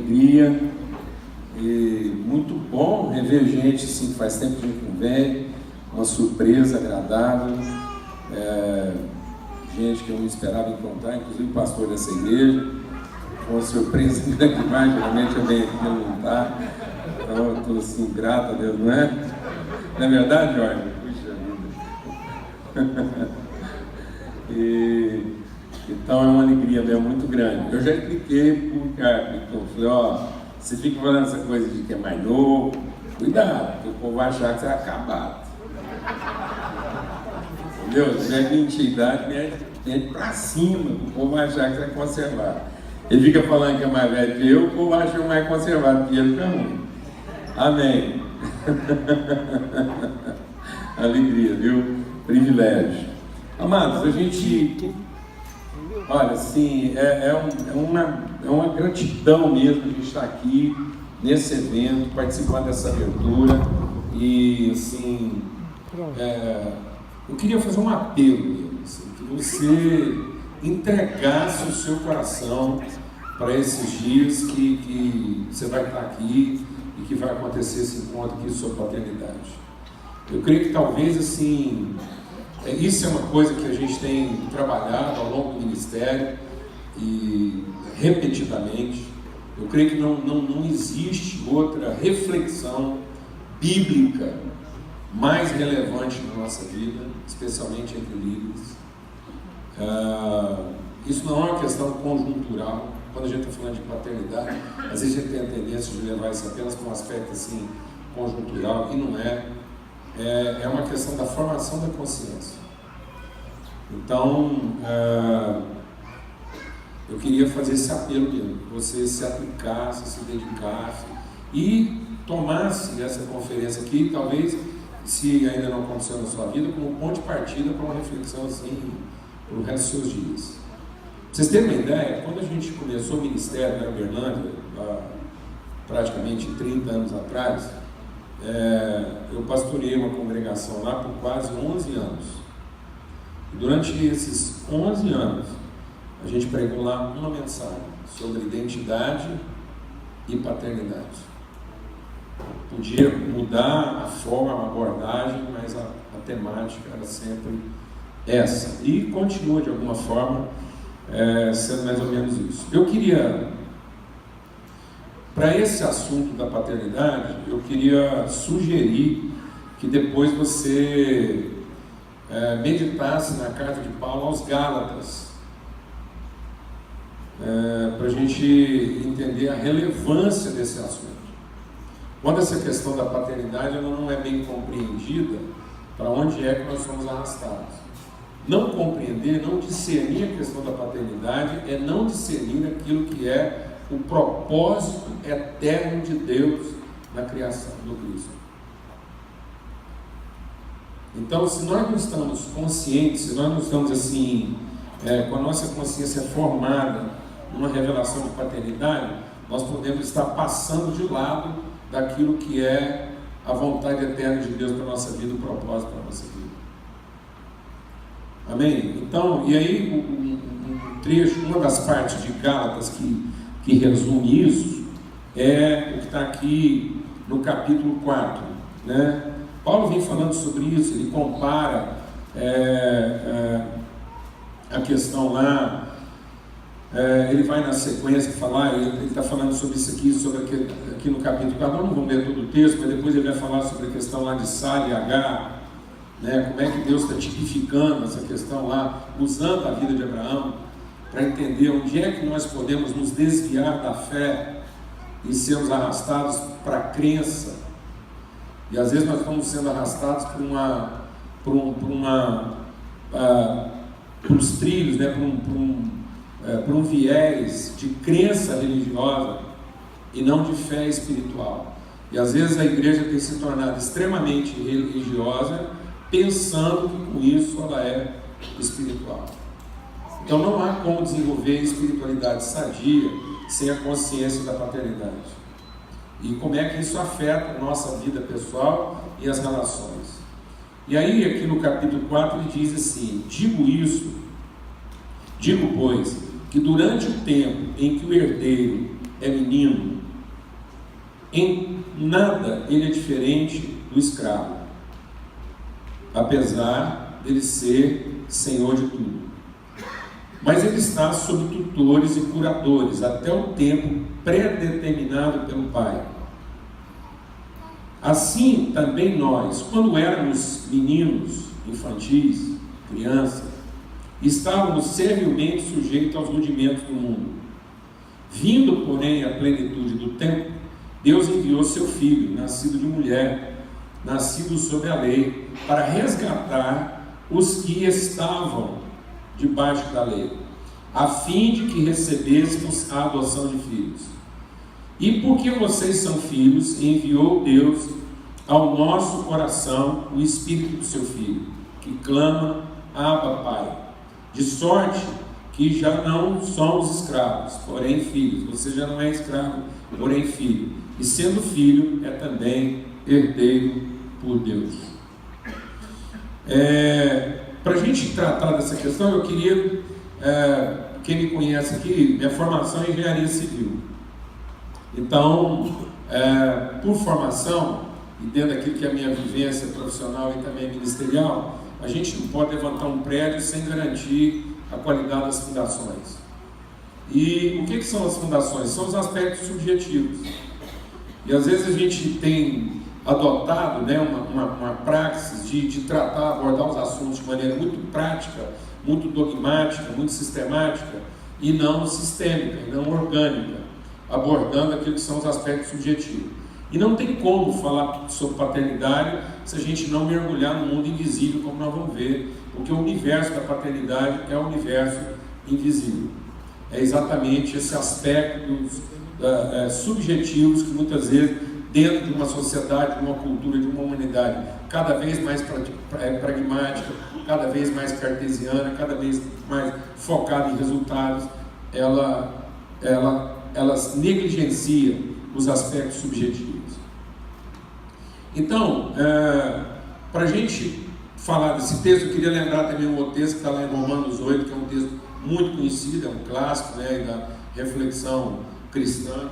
alegria e muito bom rever gente assim, que faz tempo que a gente não vê, uma surpresa agradável, gente que eu não esperava encontrar, inclusive o pastor dessa igreja. Foi uma surpresa grande demais, geralmente eu venho aqui e não está, então eu estou assim, grato a Deus, não é? Não é verdade, Jorge? Puxa vida. Então é uma alegria mesmo muito grande. Eu já expliquei para o Ricardo, então, falei, você fica falando essa coisa de que é mais novo, cuidado, porque o povo vai achar que você é acabado. Entendeu? Se é mentira, mete pra cima, o povo vai achar que você é conservado. Ele fica falando que é mais velho que eu, o povo acha mais conservado que ele também. Amém. Alegria, viu? Privilégio. Amados, a gente... Olha, assim, é uma gratidão mesmo a gente estar aqui nesse evento, participar dessa abertura e, assim, eu queria fazer um apelo mesmo, assim, que você entregasse o seu coração para esses dias que você vai estar aqui e que vai acontecer esse encontro aqui sobre paternidade. Eu creio que talvez, assim... Isso é uma coisa que a gente tem trabalhado ao longo do ministério e repetidamente. Eu creio que não existe outra reflexão bíblica mais relevante na nossa vida, especialmente entre líderes. Isso não é uma questão conjuntural. Quando a gente está falando de paternidade, às vezes a gente tem a tendência de levar isso apenas para um aspecto assim, conjuntural, e não é. É uma questão da formação da consciência. Então, eu queria fazer esse apelo mesmo, que você se aplicasse, se dedicasse e tomasse essa conferência aqui, talvez, se ainda não aconteceu na sua vida, como ponto de partida para uma reflexão assim, para o resto dos seus dias. Pra vocês terem uma ideia, quando a gente começou o ministério na Uberlândia, há praticamente 30 anos atrás, eu pastoreei uma congregação lá por quase 11 anos. E durante esses 11 anos, a gente pregou lá uma mensagem sobre identidade e paternidade. Podia mudar a forma, a abordagem, mas a temática era sempre essa. E continua de alguma forma sendo mais ou menos isso. Eu queria... Para esse assunto da paternidade, eu queria sugerir que depois você meditasse na carta de Paulo aos Gálatas, para a gente entender a relevância desse assunto. Quando essa questão da paternidade ela não é bem compreendida, para onde é que nós somos arrastados? Não compreender, não discernir a questão da paternidade é não discernir aquilo que é o propósito eterno de Deus na criação do Cristo. Então, se nós não estamos conscientes, se nós não estamos assim, com a nossa consciência formada numa revelação de paternidade, nós podemos estar passando de lado daquilo que é a vontade eterna de Deus para a nossa vida, o propósito para a nossa vida. Amém? Então, e aí um trecho, uma das partes de Gálatas que resume isso, é o que está aqui no capítulo 4, né? Paulo vem falando sobre isso, ele compara a questão lá, ele vai na sequência falar, ele está falando sobre isso aqui, sobre aqui no capítulo 4, nós não vamos ler todo o texto, mas depois ele vai falar sobre a questão lá de Sara e Agar, né? Como é que Deus está tipificando essa questão lá, usando a vida de Abraão, para entender onde é que nós podemos nos desviar da fé e sermos arrastados para a crença. E às vezes nós estamos sendo arrastados por uns trilhos, né? por um viés de crença religiosa e não de fé espiritual. E às vezes a igreja tem se tornado extremamente religiosa, pensando que com isso ela é espiritual. Então não há como desenvolver espiritualidade sadia sem a consciência da paternidade. E como é que isso afeta a nossa vida pessoal e as relações. E aí aqui no capítulo 4 ele diz assim: digo, pois, que durante o tempo em que o herdeiro é menino, em nada ele é diferente do escravo, apesar dele ser senhor de tudo. Mas ele está sob tutores e curadores até o tempo predeterminado pelo Pai. Assim também nós, quando éramos meninos, infantis, crianças, estávamos servilmente sujeitos aos rudimentos do mundo. Vindo, porém, à plenitude do tempo, Deus enviou seu Filho, nascido de mulher, nascido sob a lei, para resgatar os que estavam debaixo da lei, a fim de que recebêssemos a adoção de filhos. E porque vocês são filhos, enviou Deus ao nosso coração o Espírito do seu Filho, que clama, Abba, Pai. De sorte que já não somos escravos, porém filhos. Você já não é escravo, porém filho. E sendo filho, é também herdeiro por Deus. Para a gente tratar dessa questão, eu queria, quem me conhece aqui, minha formação é engenharia civil. Então, por formação, e dentro daquilo que é a minha vivência profissional e também ministerial, a gente não pode levantar um prédio sem garantir a qualidade das fundações. E o que são as fundações? São os aspectos subjetivos. E às vezes a gente tem adotado, né, uma praxis de tratar, abordar os assuntos de maneira muito prática, muito dogmática, muito sistemática, e não sistêmica, e não orgânica, abordando aquilo que são os aspectos subjetivos. E não tem como falar sobre paternidade se a gente não mergulhar no mundo invisível, como nós vamos ver, porque o universo da paternidade é o universo invisível. É exatamente esse aspecto subjetivos que muitas vezes, dentro de uma sociedade, de uma cultura, de uma humanidade cada vez mais pragmática, cada vez mais cartesiana, cada vez mais focada em resultados, elas negligenciam os aspectos subjetivos. Então, para a gente falar desse texto, eu queria lembrar também um outro texto que está lá em Romanos 8, que é um texto muito conhecido, é um clássico, né, da reflexão cristã,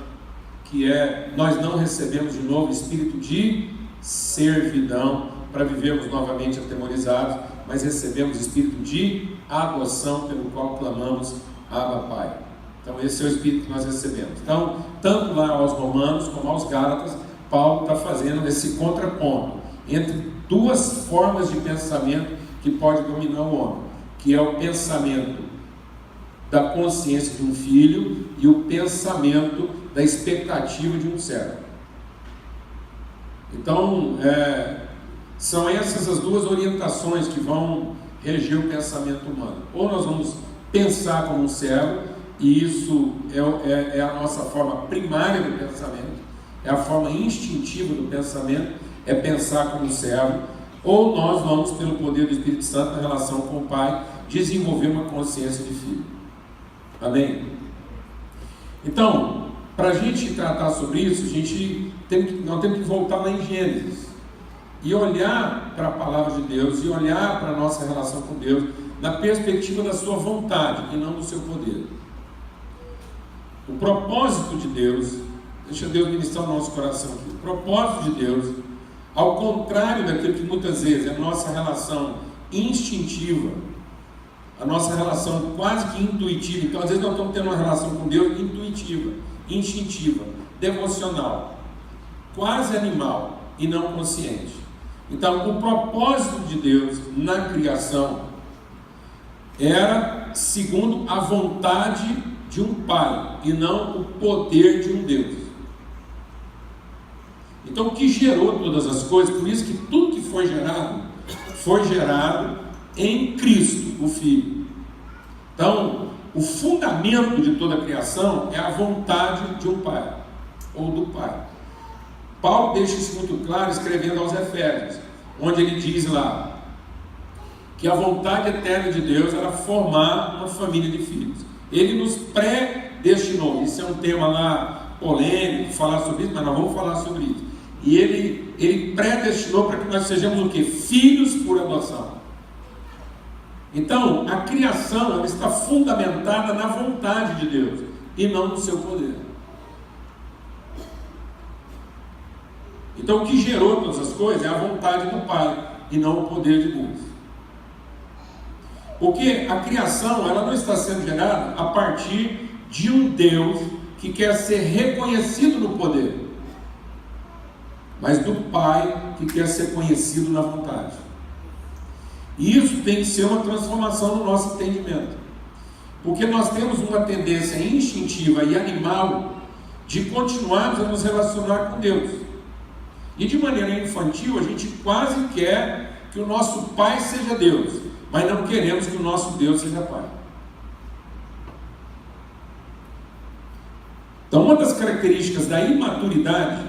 que é: nós não recebemos de novo espírito de servidão para vivermos novamente atemorizados, mas recebemos espírito de adoção, pelo qual clamamos, Abba, Pai. Então esse é o espírito que nós recebemos. Então, tanto lá aos Romanos como aos Gálatas, Paulo está fazendo esse contraponto entre duas formas de pensamento que pode dominar o homem, que é o pensamento da consciência de um filho e o pensamento da expectativa de um servo. Então, são essas as duas orientações que vão reger o pensamento humano. Ou nós vamos pensar como um servo, e isso é a nossa forma primária do pensamento, é a forma instintiva do pensamento, é pensar como um servo, ou nós vamos, pelo poder do Espírito Santo, na relação com o Pai, desenvolver uma consciência de filho. Amém? Então, para a gente tratar sobre isso, nós temos que voltar lá em Gênesis e olhar para a palavra de Deus e olhar para a nossa relação com Deus na perspectiva da sua vontade e não do seu poder. O propósito de Deus, deixa Deus ministrar o nosso coração aqui, o propósito de Deus, ao contrário daquilo que muitas vezes é a nossa relação instintiva, a nossa relação quase que intuitiva. Então às vezes nós estamos tendo uma relação com Deus intuitiva, instintiva, devocional, quase animal e não consciente. Então o propósito de Deus na criação era segundo a vontade de um Pai e não o poder de um Deus. Então o que gerou todas as coisas, por isso que tudo que foi gerado em Cristo, o Filho. Então, o fundamento de toda a criação é a vontade de um Pai, ou do Pai. Paulo deixa isso muito claro escrevendo aos Efésios, onde ele diz lá que a vontade eterna de Deus era formar uma família de filhos. Ele nos predestinou. Isso é um tema lá polêmico, falar sobre isso, mas nós vamos falar sobre isso. E ele predestinou para que nós sejamos o quê? Filhos por adoção. Então, a criação ela está fundamentada na vontade de Deus e não no seu poder. Então, o que gerou todas as coisas é a vontade do Pai e não o poder de Deus. Porque a criação, ela não está sendo gerada a partir de um Deus que quer ser reconhecido no poder, mas do Pai que quer ser conhecido na vontade. E isso tem que ser uma transformação no nosso entendimento, porque nós temos uma tendência instintiva e animal de continuarmos a nos relacionar com Deus, e de maneira infantil a gente quase quer que o nosso Pai seja Deus, mas não queremos que o nosso Deus seja Pai. Então, uma das características da imaturidade,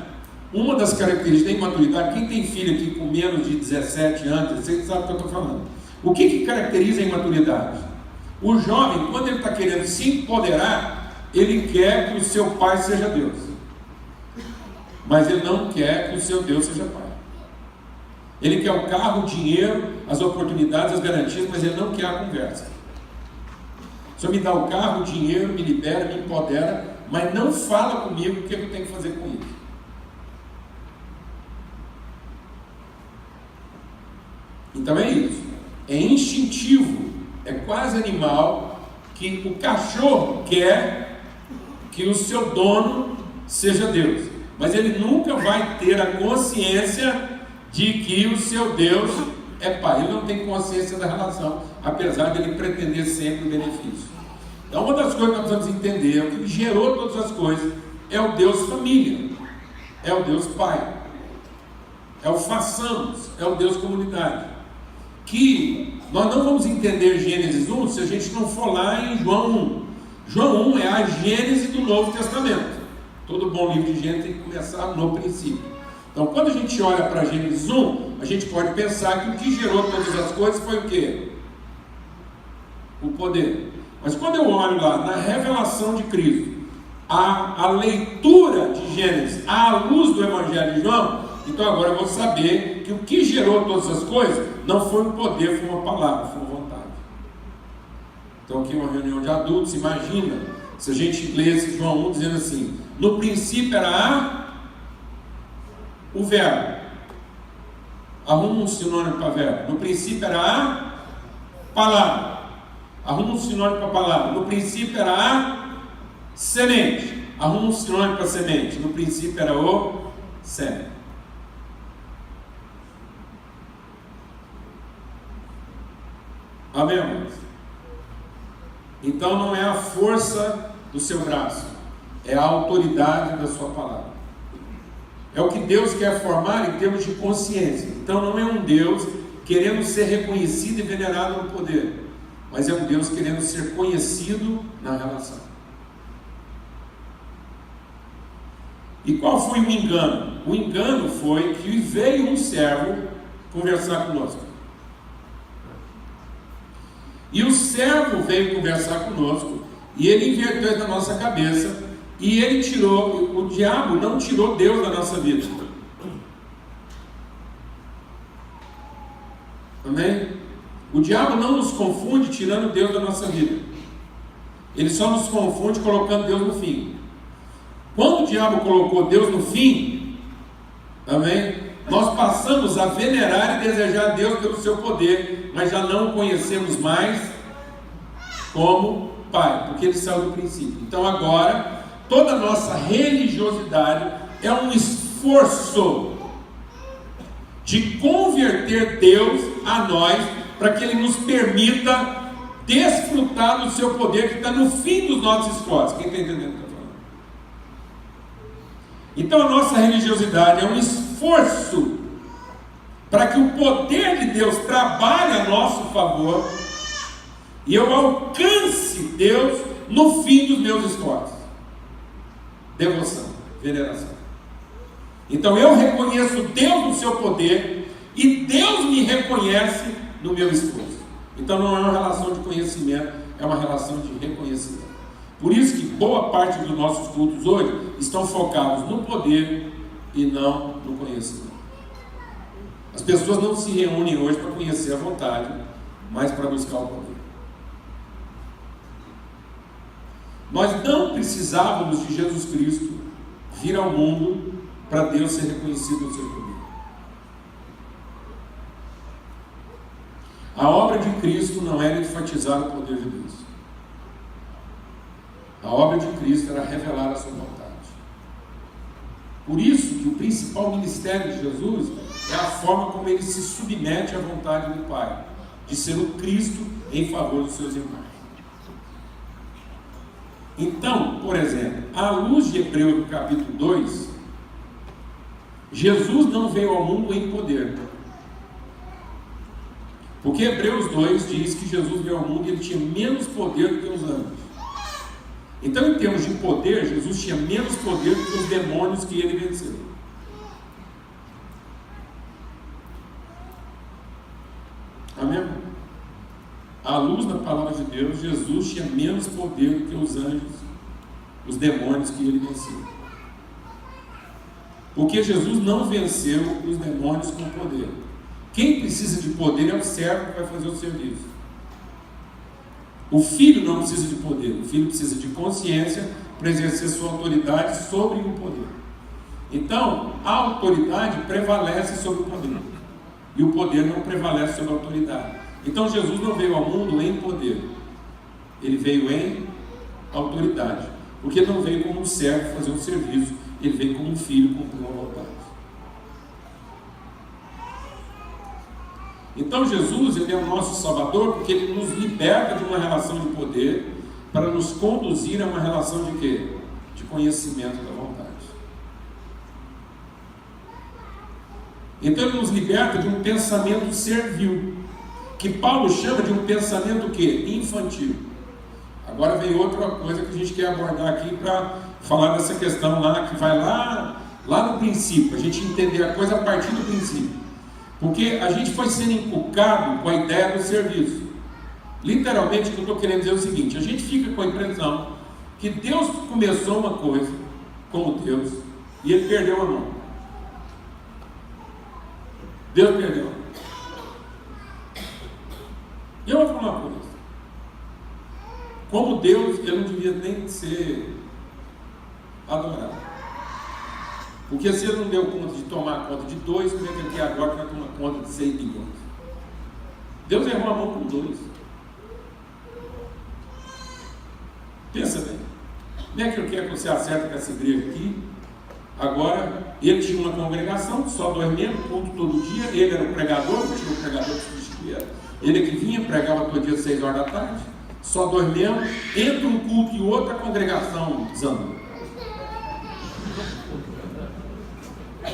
quem tem filho aqui com menos de 17 anos, você sabe o que eu estou falando. O que caracteriza a imaturidade? O jovem, quando ele está querendo se empoderar, ele quer que o seu pai seja Deus, mas ele não quer que o seu Deus seja Pai. Ele quer o carro, o dinheiro, as oportunidades, as garantias, mas ele não quer a conversa. O Senhor me dá o carro, o dinheiro, me libera, me empodera, mas não fala comigo o que eu tenho que fazer com isso. Então é isso. É instintivo, é quase animal, que o cachorro quer que o seu dono seja Deus, mas ele nunca vai ter a consciência de que o seu Deus é Pai. Ele não tem consciência da relação, apesar de ele pretender sempre o benefício. Então, uma das coisas que nós precisamos entender, o que gerou todas as coisas, é o Deus família, é o Deus Pai, é o façamos, é o Deus comunidade, que nós não vamos entender Gênesis 1 se a gente não for lá em João 1. João 1 é a Gênese do Novo Testamento. Todo bom livro de Gênesis tem que começar no princípio. Então, quando a gente olha para Gênesis 1, a gente pode pensar que o que gerou todas as coisas foi o quê? O poder. Mas quando eu olho lá na revelação de Cristo, a leitura de Gênesis à luz do Evangelho de João, então agora eu vou saber que o que gerou todas as coisas não foi um poder, foi uma palavra, foi uma vontade. Então aqui uma reunião de adultos, imagina se a gente lesse João 1 dizendo assim: no princípio era o verbo. Arruma um sinônimo para verbo. No princípio era a palavra. Arruma um sinônimo para palavra. No princípio era a semente. Arruma um sinônimo para semente. No princípio era o sêmen. Amém, irmãos? Então não é a força do seu braço, é a autoridade da sua palavra. É o que Deus quer formar em termos de consciência. Então não é um Deus querendo ser reconhecido e venerado no poder, mas é um Deus querendo ser conhecido na relação. E qual foi o engano? O engano foi que veio um servo conversar conosco. E o servo veio conversar conosco, e ele inverteu isso na nossa cabeça, e ele tirou, o diabo não tirou Deus da nossa vida. Amém? O diabo não nos confunde tirando Deus da nossa vida. Ele só nos confunde colocando Deus no fim. Quando o diabo colocou Deus no fim, amém? Nós passamos a venerar e desejar Deus pelo seu poder, mas já não o conhecemos mais como Pai, porque ele saiu do princípio. Então agora, toda a nossa religiosidade é um esforço de converter Deus a nós, para que Ele nos permita desfrutar do seu poder que está no fim dos nossos esforços. Quem está entendendo o que eu estou falando? Então a nossa religiosidade é um esforço para que o poder de Deus trabalhe a nosso favor e eu alcance Deus no fim dos meus esforços. Devoção, veneração. Então eu reconheço Deus no seu poder e Deus me reconhece no meu esforço. Então não é uma relação de conhecimento, é uma relação de reconhecimento. Por isso que boa parte dos nossos cultos hoje estão focados no poder e não no conhecimento. As pessoas não se reúnem hoje para conhecer a vontade, mas para buscar o poder. Nós não precisávamos de Jesus Cristo vir ao mundo para Deus ser reconhecido no seu poder. A obra de Cristo não era enfatizar o poder de Deus. A obra de Cristo era revelar a sua vontade. Por isso que o principal ministério de Jesus é a forma como ele se submete à vontade do Pai, de ser o Cristo em favor dos seus irmãos. Então, por exemplo, à luz de Hebreus capítulo 2, Jesus não veio ao mundo em poder. Porque Hebreus 2 diz que Jesus veio ao mundo e ele tinha menos poder do que os anjos. Então, em termos de poder, Jesus tinha menos poder do que os demônios que ele venceu. Amém? À luz da palavra de Deus, Jesus tinha menos poder do que os anjos, os demônios que ele venceu. Porque Jesus não venceu os demônios com poder. Quem precisa de poder é o servo que vai fazer o serviço. O filho não precisa de poder, o filho precisa de consciência para exercer sua autoridade sobre o poder. Então, a autoridade prevalece sobre o poder, e o poder não prevalece sobre a autoridade. Então, Jesus não veio ao mundo em poder, ele veio em autoridade, porque ele não veio como um servo fazer um serviço, ele veio como um filho cumprir uma vontade. Então Jesus, ele é o nosso Salvador porque ele nos liberta de uma relação de poder para nos conduzir a uma relação de quê? De conhecimento da vontade. Então ele nos liberta de um pensamento servil, que Paulo chama de um pensamento o quê? Infantil. Agora vem outra coisa que a gente quer abordar aqui para falar dessa questão lá, que vai lá no princípio, a gente entender a coisa a partir do princípio. Porque a gente foi sendo inculcado com a ideia do serviço. Literalmente, o que eu estou querendo dizer é o seguinte: a gente fica com a impressão que Deus começou uma coisa como Deus e ele perdeu a mão. Deus perdeu. E eu vou falar uma coisa: como Deus, ele não devia nem ser adorado. Porque se ele não deu conta de tomar conta de 2, como é que ele agora vai tomar conta de 6 bilhões? Deus errou a mão com 2. Pensa bem. Não é que eu quero que você acerte com essa igreja aqui. Agora, ele tinha uma congregação, só 2 membros, culto todo dia. Ele era o pregador, não tinha o pregador que substituía. Ele que vinha, pregava todo dia às 6 horas da tarde. Só 2 membros. Entre um culto e outro, a congregação desandou.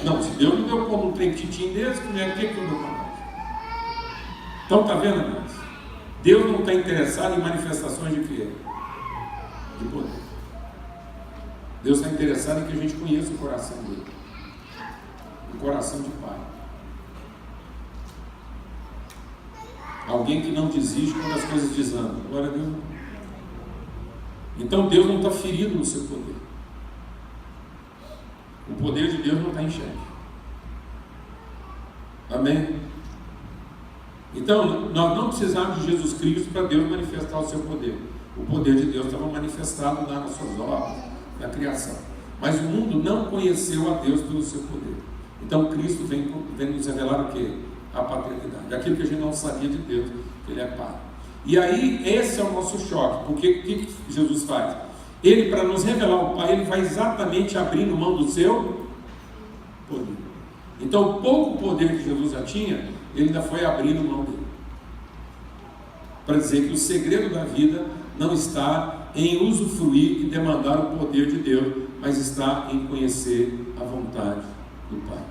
Não, se Deus não deu como um trem titinho desse, como é que eu dou para nós? Então, está vendo, amados? Deus não está interessado em manifestações de quê? De poder. Deus está interessado em que a gente conheça o coração dele. O coração de Pai. Alguém que não desiste quando as coisas desandam. Glória a Deus. Então, Deus não está ferido no seu poder. O poder de Deus não está em xeque. Amém? Então, nós não precisamos de Jesus Cristo para Deus manifestar o seu poder. O poder de Deus estava manifestado lá nas suas obras, na criação. Mas o mundo não conheceu a Deus pelo seu poder. Então, Cristo vem nos revelar o quê? A paternidade. Aquilo que a gente não sabia de Deus, que Ele é Pai. E aí, esse é o nosso choque. Porque o que Jesus faz? Ele, para nos revelar o Pai, ele vai exatamente abrindo mão do seu poder. Então, o pouco poder que Jesus já tinha, ele ainda foi abrindo mão dele. Para dizer que o segredo da vida não está em usufruir e demandar o poder de Deus, mas está em conhecer a vontade do Pai.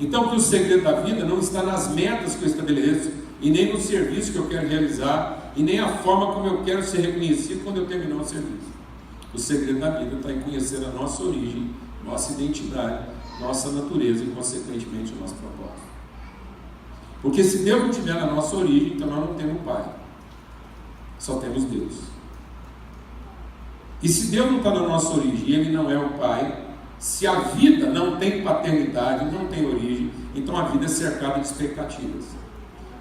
Então, que o segredo da vida não está nas metas que eu estabeleço, e nem no serviço que eu quero realizar, e nem a forma como eu quero ser reconhecido quando eu terminar o serviço. O segredo da vida está em conhecer a nossa origem, nossa identidade, nossa natureza e, consequentemente, o nosso propósito. Porque se Deus não estiver na nossa origem, então nós não temos Pai. Só temos Deus. E se Deus não está na nossa origem e Ele não é o Pai, se a vida não tem paternidade, não tem origem, então a vida é cercada de expectativas.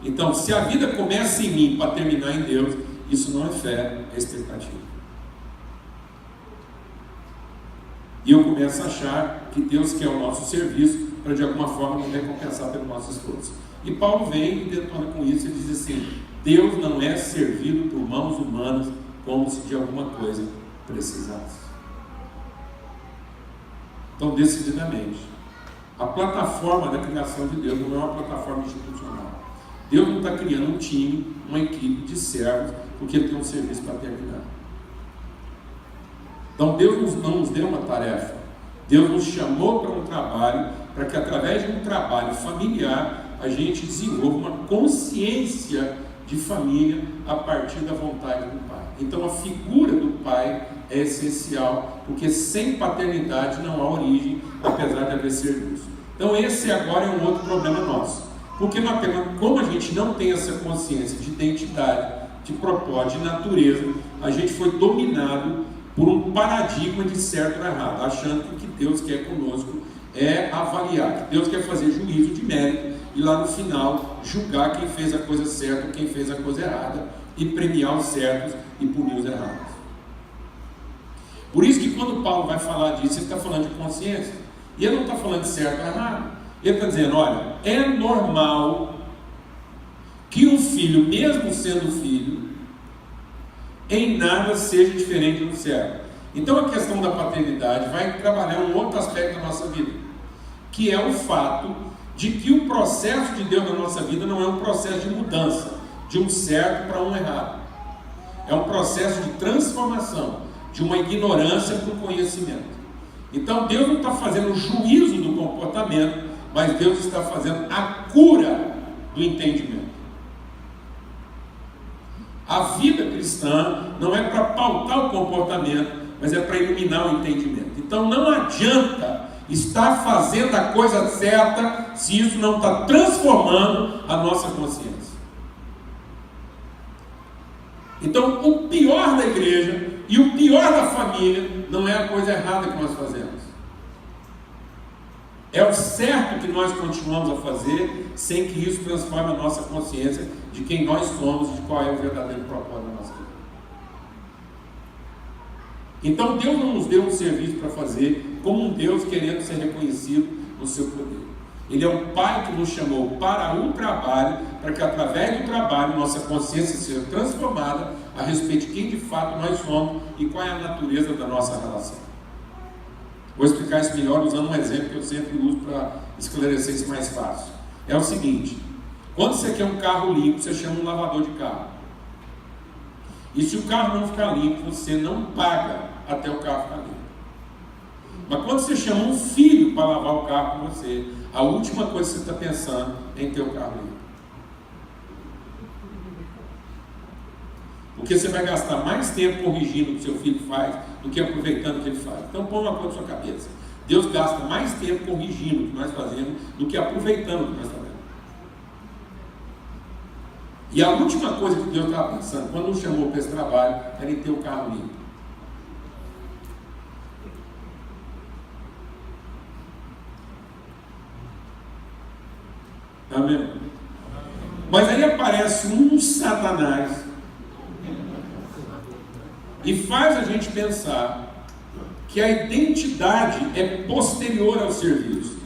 Então, se a vida começa em mim para terminar em Deus, isso não é fé, é expectativa. E eu começo a achar que Deus quer o nosso serviço para de alguma forma nos recompensar pelo nosso esforço. E Paulo vem e detona com isso e diz assim: Deus não é servido por mãos humanas como se de alguma coisa precisasse. Então, decididamente, a plataforma da criação de Deus não é uma plataforma institucional. Deus não está criando um time, uma equipe de servos, porque Ele tem um serviço para terminar. Então, Deus não nos deu uma tarefa. Deus nos chamou para um trabalho, para que através de um trabalho familiar, a gente desenvolva uma consciência de família a partir da vontade do Pai. Então, a figura do Pai é essencial, porque sem paternidade não há origem, apesar de haver serviço. Então, esse agora é um outro problema nosso. Porque como a gente não tem essa consciência de identidade, de propósito, de natureza, a gente foi dominado por um paradigma de certo ou errado, achando que o que Deus quer conosco é avaliar, que Deus quer fazer juízo de mérito e lá no final julgar quem fez a coisa certa ou quem fez a coisa errada e premiar os certos e punir os errados. Por isso que quando Paulo vai falar disso, ele está falando de consciência. E ele não está falando de certo ou errado. Ele está dizendo, olha, é normal que um filho, mesmo sendo filho, em nada seja diferente do servo. Então a questão da paternidade vai trabalhar um outro aspecto da nossa vida, que é o fato de que o processo de Deus na nossa vida não é um processo de mudança, de um certo para um errado. É um processo de transformação, de uma ignorância para um conhecimento. Então Deus não está fazendo o juízo do comportamento, mas Deus está fazendo a cura do entendimento. A vida cristã não é para pautar o comportamento, mas é para iluminar o entendimento. Então não adianta estar fazendo a coisa certa se isso não está transformando a nossa consciência. Então o pior da igreja e o pior da família não é a coisa errada que nós fazemos. É o certo que nós continuamos a fazer sem que isso transforme a nossa consciência de quem nós somos, de qual é o verdadeiro propósito da nossa vida. Então Deus não nos deu um serviço para fazer como um Deus querendo ser reconhecido no seu poder. Ele é um Pai que nos chamou para o trabalho, para que através do trabalho nossa consciência seja transformada a respeito de quem de fato nós somos e qual é a natureza da nossa relação. Vou explicar isso melhor usando um exemplo que eu sempre uso para esclarecer isso mais fácil. É o seguinte: quando você quer um carro limpo, você chama um lavador de carro. E se o carro não ficar limpo, você não paga até o carro ficar limpo. Mas quando você chama um filho para lavar o carro com você, a última coisa que você está pensando é em ter o carro limpo. Porque você vai gastar mais tempo corrigindo o que seu filho faz do que aproveitando o que ele faz. Então põe uma coisa na sua cabeça: Deus gasta mais tempo corrigindo o que nós fazemos do que aproveitando o que nós fazemos. E a última coisa que Deus estava pensando quando nos chamou para esse trabalho era em ter o carro limpo. Amém? Mas aí aparece um Satanás e faz a gente pensar que a identidade é posterior ao serviço.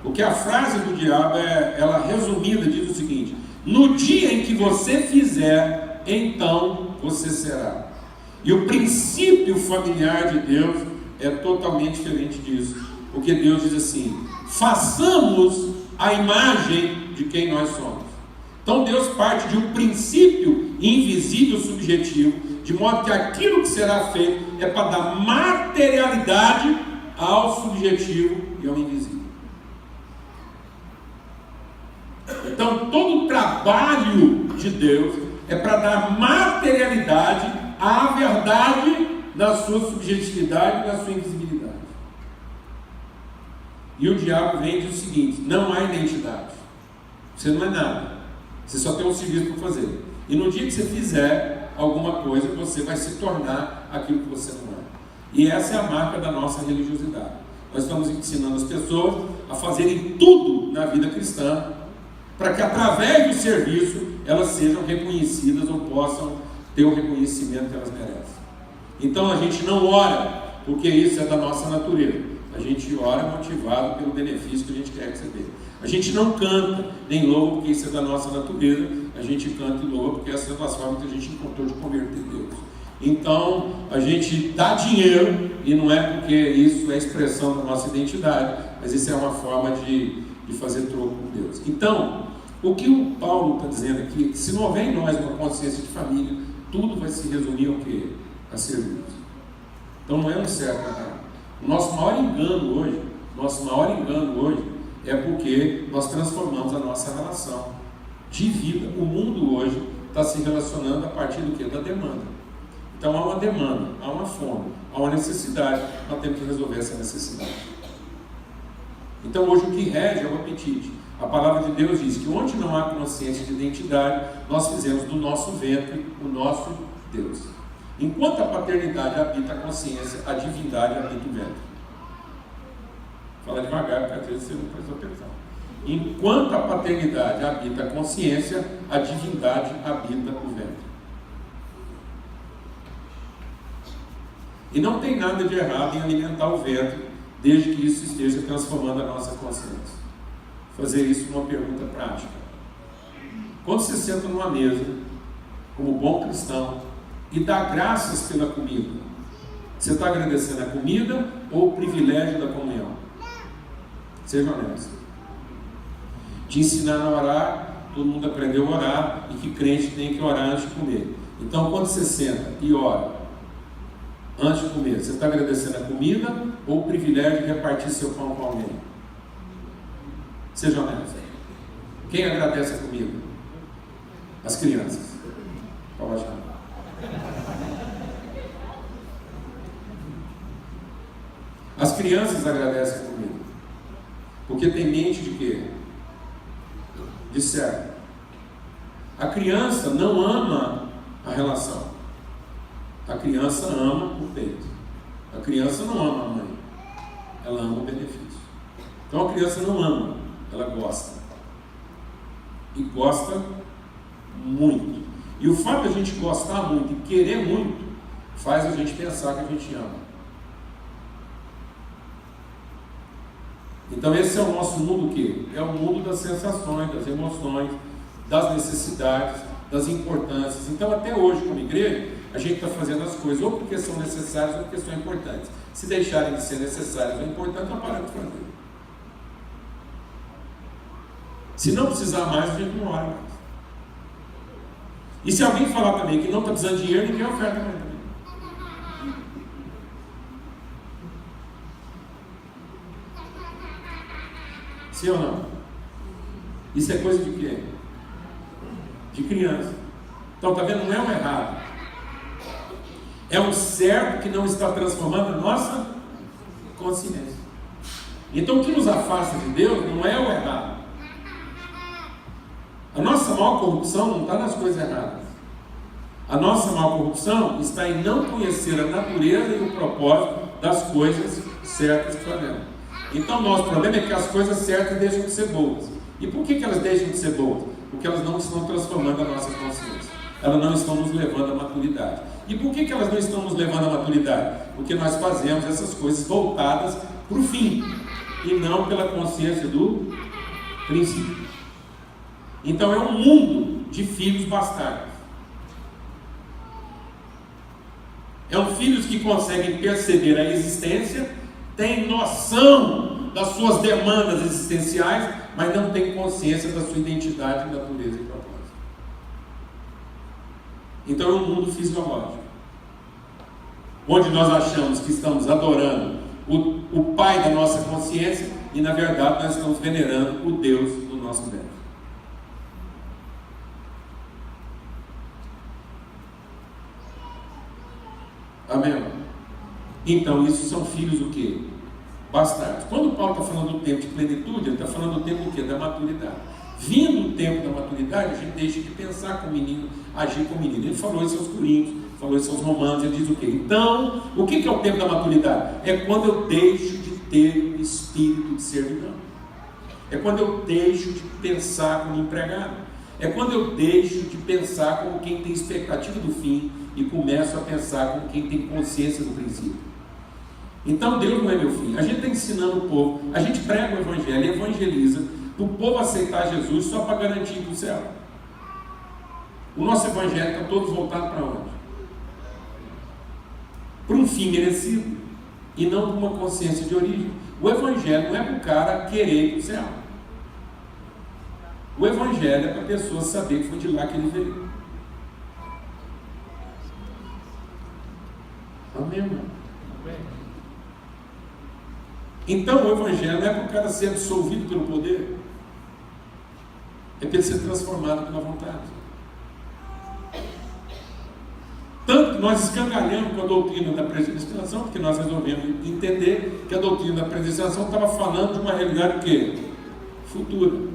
Porque a frase do diabo, ela resumida, diz o seguinte: no dia em que você fizer, então você será. E o princípio familiar de Deus é totalmente diferente disso. Porque Deus diz assim: façamos a imagem de quem nós somos. Então Deus parte de um princípio invisível, subjetivo, de modo que aquilo que será feito é para dar materialidade ao subjetivo e ao invisível. Então todo o trabalho de Deus é para dar materialidade à verdade na sua subjetividade e na sua invisibilidade. E o diabo vem e diz o seguinte: não há identidade, você não é nada, você só tem um serviço para fazer, e no dia que você fizer alguma coisa, você vai se tornar aquilo que você não é. E essa é a marca da nossa religiosidade. Nós estamos ensinando as pessoas a fazerem tudo na vida cristã, para que através do serviço elas sejam reconhecidas ou possam ter o reconhecimento que elas merecem. Então a gente não ora porque isso é da nossa natureza. A gente ora motivado pelo benefício que a gente quer receber. A gente não canta nem louva porque isso é da nossa natureza. A gente canta e louva porque essa é a forma que a gente encontrou de converter Deus. Então, a gente dá dinheiro, e não é porque isso é expressão da nossa identidade, mas isso é uma forma de fazer troco com Deus. Então, o que o Paulo está dizendo aqui é que se não houver em nós uma consciência de família, tudo vai se resumir ao quê? A serviço. Então não é um certo errado. O nosso maior engano hoje é porque nós transformamos a nossa relação de vida. O mundo hoje está se relacionando a partir do quê? Da demanda. Então há uma demanda, há uma fome, há uma necessidade, nós temos que resolver essa necessidade. Então hoje o que rege é o apetite. A palavra de Deus diz que onde não há consciência de identidade, nós fizemos do nosso ventre o nosso Deus. Enquanto a paternidade habita a consciência, a divindade habita o ventre. Fala devagar, porque às vezes você não prestou atenção. Enquanto a paternidade habita a consciência, a divindade habita o ventre. E não tem nada de errado em alimentar o ventre, desde que isso esteja transformando a nossa consciência. Fazer isso numa pergunta prática. Quando você senta numa mesa, como bom cristão, e dá graças pela comida, você está agradecendo a comida ou o privilégio da comunhão? Seja honesto. Te ensinaram a orar, todo mundo aprendeu a orar, e que crente tem que orar antes de comer. Então, quando você senta e ora, antes de comer, você está agradecendo a comida ou o privilégio de repartir seu pão com alguém? Seja honesto. Quem agradece a comida? As crianças. Pode chamar. As crianças agradecem a comida. Porque tem mente de quê? De certo. A criança não ama a relação. A criança ama o peito. A criança não ama a mãe. Ela ama o benefício. Então a criança não ama, ela gosta. E gosta muito. E o fato de a gente gostar muito e querer muito faz a gente pensar que a gente ama. Então esse é o nosso mundo o quê? É o mundo das sensações, das emoções, das necessidades, das importâncias. Então até hoje como igreja, a gente está fazendo as coisas ou porque são necessárias ou porque são importantes. Se deixarem de ser necessárias ou importantes, não param de fazer. Se não precisar mais, a gente não ora mais. E se alguém falar também que não está precisando de dinheiro, ninguém oferta mais também. Sim ou não? Isso é coisa de quê? De criança. Então, está vendo? Não é um errado. É um certo que não está transformando a nossa consciência. Então, o que nos afasta de Deus não é o errado. A nossa maior corrupção não está nas coisas erradas. A nossa maior corrupção está em não conhecer a natureza e o propósito das coisas certas que fazemos. Então, o nosso problema é que as coisas certas deixam de ser boas. E por que elas deixam de ser boas? Porque elas não estão transformando a nossa consciência. Elas não estão nos levando à maturidade. E por que elas não estão nos levando à maturidade? Porque nós fazemos essas coisas voltadas para o fim e não pela consciência do princípio. Então é um mundo de filhos bastardos. É um filhos que conseguem perceber a existência, têm noção das suas demandas existenciais, mas não têm consciência da sua identidade, natureza e propósito. Então é um mundo fisiológico, onde nós achamos que estamos adorando o Pai da nossa consciência e na verdade nós estamos venerando o Deus do nosso ventre. Amém? Então isso são filhos o quê? Bastardos. Quando Paulo está falando do tempo de plenitude, ele está falando do tempo do quê? Da maturidade. Vindo o tempo da maturidade, a gente deixa de pensar com o menino, agir com o menino. Ele falou isso aos Coríntios, falou isso aos Romanos, ele diz o quê? Então, o que é o tempo da maturidade? É quando eu deixo de ter o espírito de servidão. É quando eu deixo de pensar como empregado. É quando eu deixo de pensar como quem tem expectativa do fim e começo a pensar como quem tem consciência do princípio. Então Deus não é meu filho. A gente está ensinando o povo, a gente prega o evangelho e evangeliza para o povo aceitar Jesus só para garantir para o céu. O nosso evangelho está todo voltado para onde? Para um fim merecido e não para uma consciência de origem. O evangelho não é para o cara querer ir para o céu. O evangelho é para a pessoa saber que foi de lá que ele veio. Amém, irmão? Então o evangelho não é para o cara ser absolvido pelo poder, é para ele ser transformado pela vontade. Tanto que nós escangalhamos com a doutrina da predestinação, porque nós resolvemos entender que a doutrina da predestinação estava falando de uma realidade que? Futura.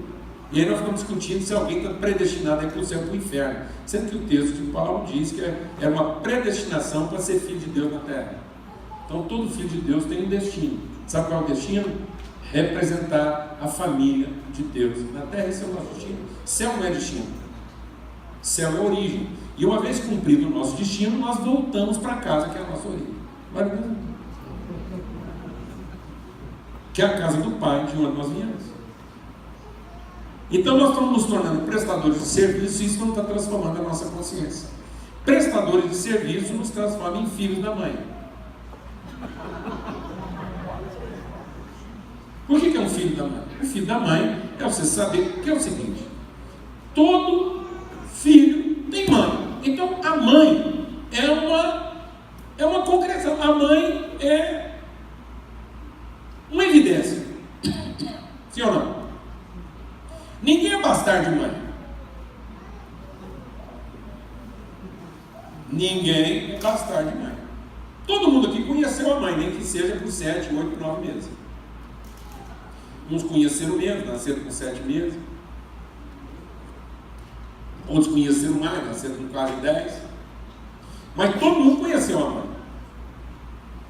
E aí nós ficamos discutindo se alguém está predestinado a ir para o céu ou para o inferno, sendo que o texto de Paulo diz que é uma predestinação para ser filho de Deus na terra. Então todo filho de Deus tem um destino. Sabe qual é o destino? Representar a família de Deus na terra. Esse é o nosso destino. Céu não é destino, céu é origem. E uma vez cumprido o nosso destino, nós voltamos para casa, que é a nossa origem, que é a casa do Pai, de onde nós viemos. Então nós estamos nos tornando prestadores de serviço, e isso não está transformando a nossa consciência. Prestadores de serviço nos transforma em filhos da mãe. Por que é um filho da mãe? O filho da mãe é você saber que é o seguinte: todo filho tem mãe. Então a mãe é uma concreção. A mãe é uma evidência. Sim ou não? Ninguém é bastardo de mãe. Ninguém é bastardo de mãe. Todo mundo aqui conheceu a mãe, nem que seja por 7, 8, 9 meses. Uns conheceram menos, nasceram com 7 meses. Outros conheceram mais, nasceram com quase 10. Mas todo mundo conheceu a mãe.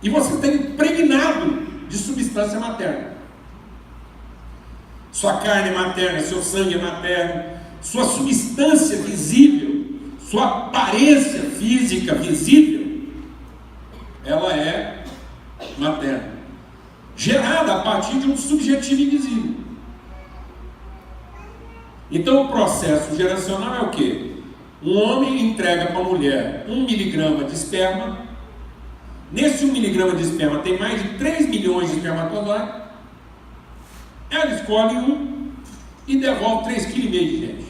E você está impregnado de substância materna. Sua carne é materna, seu sangue é materno, sua substância visível, sua aparência física visível, ela é materna, gerada a partir de um subjetivo invisível. Então o processo geracional é o quê? Um homem entrega para a mulher 1 miligrama de esperma. Nesse 1 miligrama de esperma tem mais de 3 milhões de espermatozoides. Ela escolhe um e devolve 3,5 kg de gente.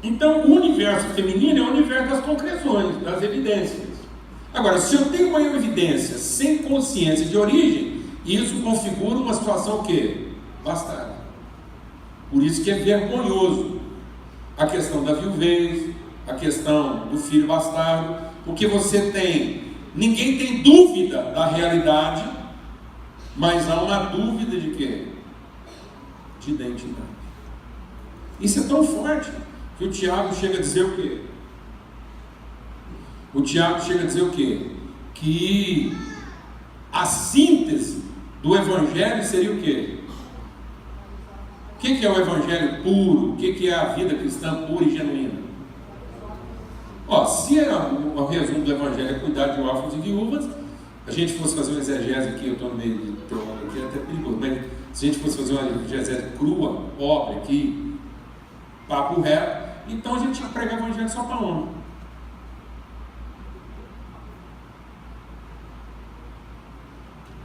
Então o universo feminino é o universo das concreções, das evidências. Agora, se eu tenho uma evidência sem consciência de origem, isso configura uma situação o quê? Bastarda. Por isso que é vergonhoso a questão da viuvez, a questão do filho bastardo, porque você tem, ninguém tem dúvida da realidade, mas há uma dúvida de quê? De identidade. Isso é tão forte que o Tiago chega a dizer o quê? O Tiago chega a dizer o quê? Que a síntese do Evangelho seria o quê? O que é o Evangelho puro? O que é a vida cristã pura e genuína? Se o resumo do Evangelho é cuidar de órfãos e viúvas, a gente fosse fazer uma exegese aqui, eu estou no meio de teologia aqui, é até perigoso, mas se a gente fosse fazer uma exegese crua, pobre aqui, papo reto, então a gente tinha que pregar o Evangelho só para homem.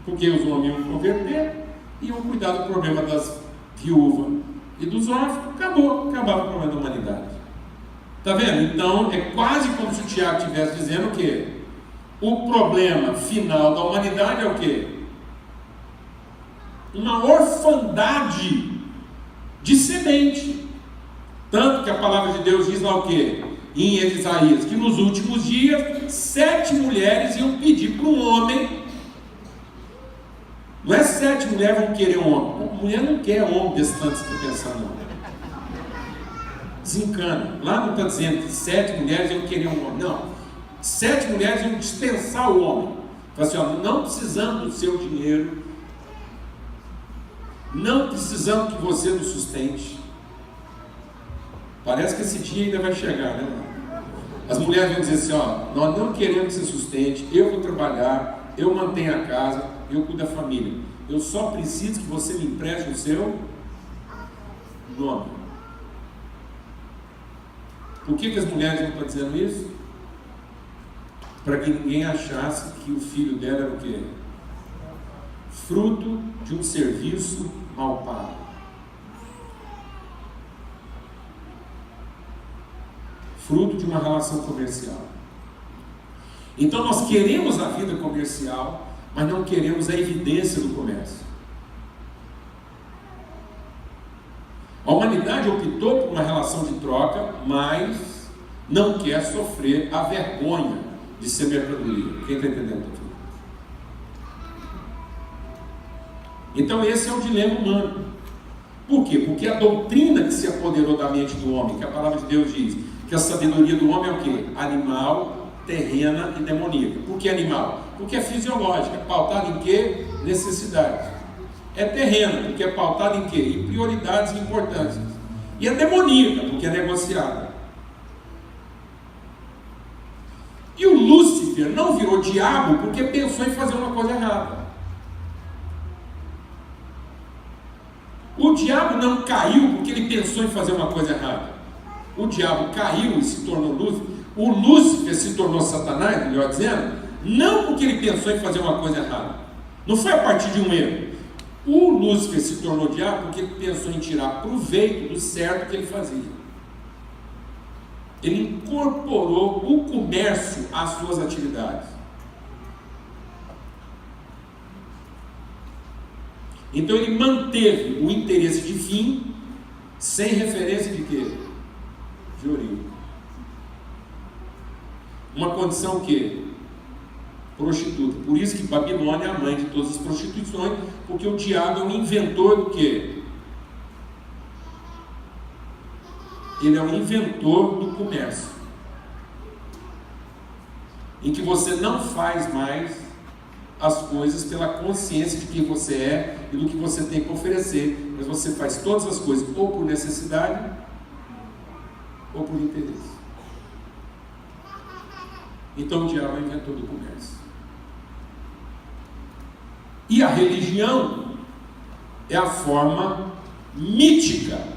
Porque os homens iam converter, iam cuidar do problema das viúvas e dos órfãos, acabava o problema da humanidade. Está vendo? Então é quase como se o Tiago estivesse dizendo o quê? O problema final da humanidade é o quê? Uma orfandade de semente. Tanto que a palavra de Deus diz lá o quê? Em Isaías, que nos últimos dias 7 mulheres iam pedir para um homem. Não é 7 mulheres vão querer um homem. A mulher não quer homem desse tanto que você está pensando, não. Desencana. Lá não está dizendo que 7 mulheres iam querer um homem. Não. 7 mulheres iam dispensar o homem. Fala assim, não precisamos do seu dinheiro, não precisamos que você nos sustente. Parece que esse dia ainda vai chegar, né? As mulheres vão dizer assim, ó, nós não queremos que você sustente, eu vou trabalhar, eu mantenho a casa, eu cuido da família. Eu só preciso que você me empreste o seu nome. Por que as mulheres vão estar dizendo isso? Para que ninguém achasse que o filho dela era o quê? Fruto de um serviço mal pago. Fruto de uma relação comercial. Então nós queremos a vida comercial, mas não queremos a evidência do comércio. A humanidade optou por uma relação de troca, mas não quer sofrer a vergonha de ser mercadoria. Quem está entendendo aqui? Então esse é o dilema humano. Por quê? Porque a doutrina que se apoderou da mente do homem, que a palavra de Deus diz que a sabedoria do homem é o quê? Animal, terrena e demoníaca. Por que animal? Porque é fisiológica. Pautada em quê? Necessidades. É terrena, porque é pautada em quê? Em prioridades e importâncias. E é demoníaca, porque é negociada. E o Lúcifer não virou diabo porque pensou em fazer uma coisa errada. O diabo não caiu porque ele pensou em fazer uma coisa errada. O diabo caiu e se tornou Lúcifer. O Lúcifer se tornou Satanás, melhor dizendo, não porque ele pensou em fazer uma coisa errada. Não foi a partir de um erro. O Lúcifer se tornou diabo porque ele pensou em tirar proveito do certo que ele fazia. Ele incorporou o comércio às suas atividades. Então ele manteve o interesse de fim sem referência de quê? De origem. Uma condição que? Prostituta. Por isso que Babilônia é a mãe de todas as prostituições, porque o diabo é um inventor do quê? Ele é um inventor do comércio, em que você não faz mais as coisas pela consciência de quem você é e do que você tem para oferecer, mas você faz todas as coisas ou por necessidade ou por interesse. Então o diabo é o inventor do comércio. E a religião é a forma mítica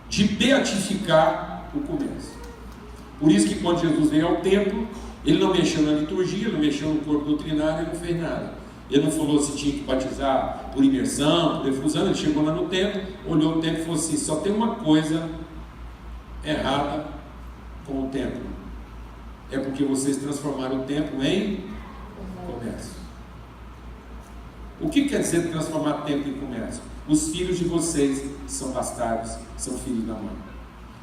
de beatificar o comércio. Por isso que quando Jesus veio ao templo, ele não mexeu na liturgia, não mexeu no corpo doutrinário, ele não fez nada. Ele não falou se tinha que batizar por imersão, por efusão. Ele chegou lá no templo, olhou o templo e falou assim: só tem uma coisa errada com o templo. É porque vocês transformaram o templo em comércio. O que quer dizer transformar templo em comércio? Os filhos de vocês são bastardos, são filhos da mãe.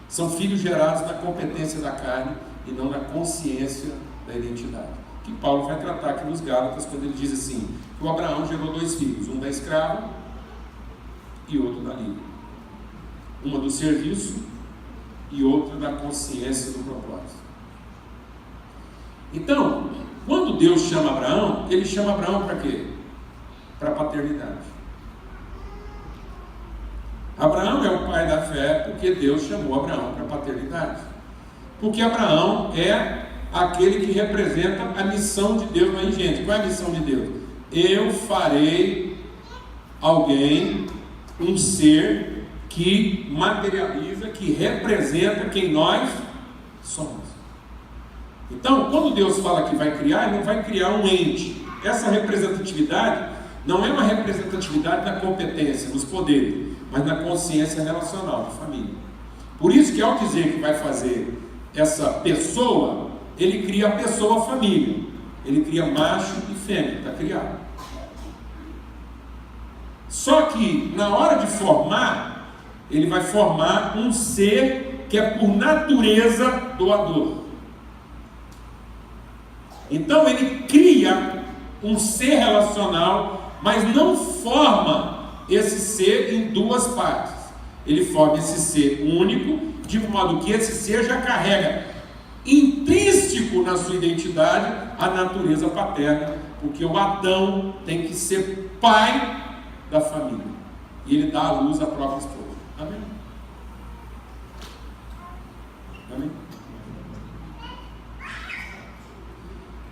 São filhos gerados na competência da carne e não na consciência da identidade. Que Paulo vai tratar aqui nos Gálatas, quando ele diz assim, que o Abraão gerou 2 filhos, um da escrava e outro da livre. Uma do serviço e outra da consciência do propósito. Então, quando Deus chama Abraão, ele chama Abraão para quê? Para a paternidade. Abraão é o pai da fé porque Deus chamou Abraão para a paternidade. Porque Abraão é aquele que representa a missão de Deus na gente. Qual é a missão de Deus? Eu farei alguém, um ser que materializa, que representa quem nós somos. Então, quando Deus fala que vai criar, Ele não vai criar um ente. Essa representatividade não é uma representatividade na competência, nos poderes, mas na consciência relacional de família. Por isso que ao dizer que vai fazer essa pessoa, ele cria a pessoa família. Ele cria macho e fêmea, está criado. Só que na hora de formar, ele vai formar um ser que é por natureza doador. Então ele cria um ser relacional, mas não forma esse ser em 2 partes. Ele forma esse ser único, de modo que esse ser já carrega intrínseco na sua identidade a natureza paterna, porque o Adão tem que ser pai da família, e ele dá à luz a própria esposa. Amém? Amém?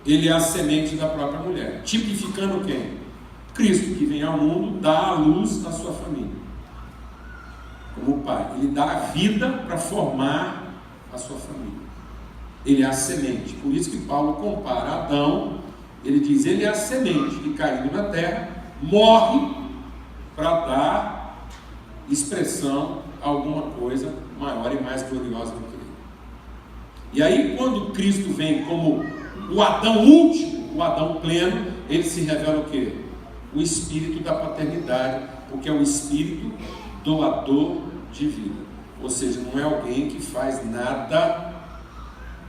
ele é a semente da própria mulher, tipificando quem? Cristo, que vem ao mundo, dá a luz à sua família, como pai. Ele dá a vida para formar a sua família. Ele é a semente. Por isso que Paulo compara Adão, ele diz, ele é a semente que caindo na terra, morre para dar expressão a alguma coisa maior e mais gloriosa do que ele. E aí, quando Cristo vem como o Adão último, o Adão pleno, ele se revela o quê? O espírito da paternidade, porque é o espírito doador de vida. Ou seja, não é alguém que faz nada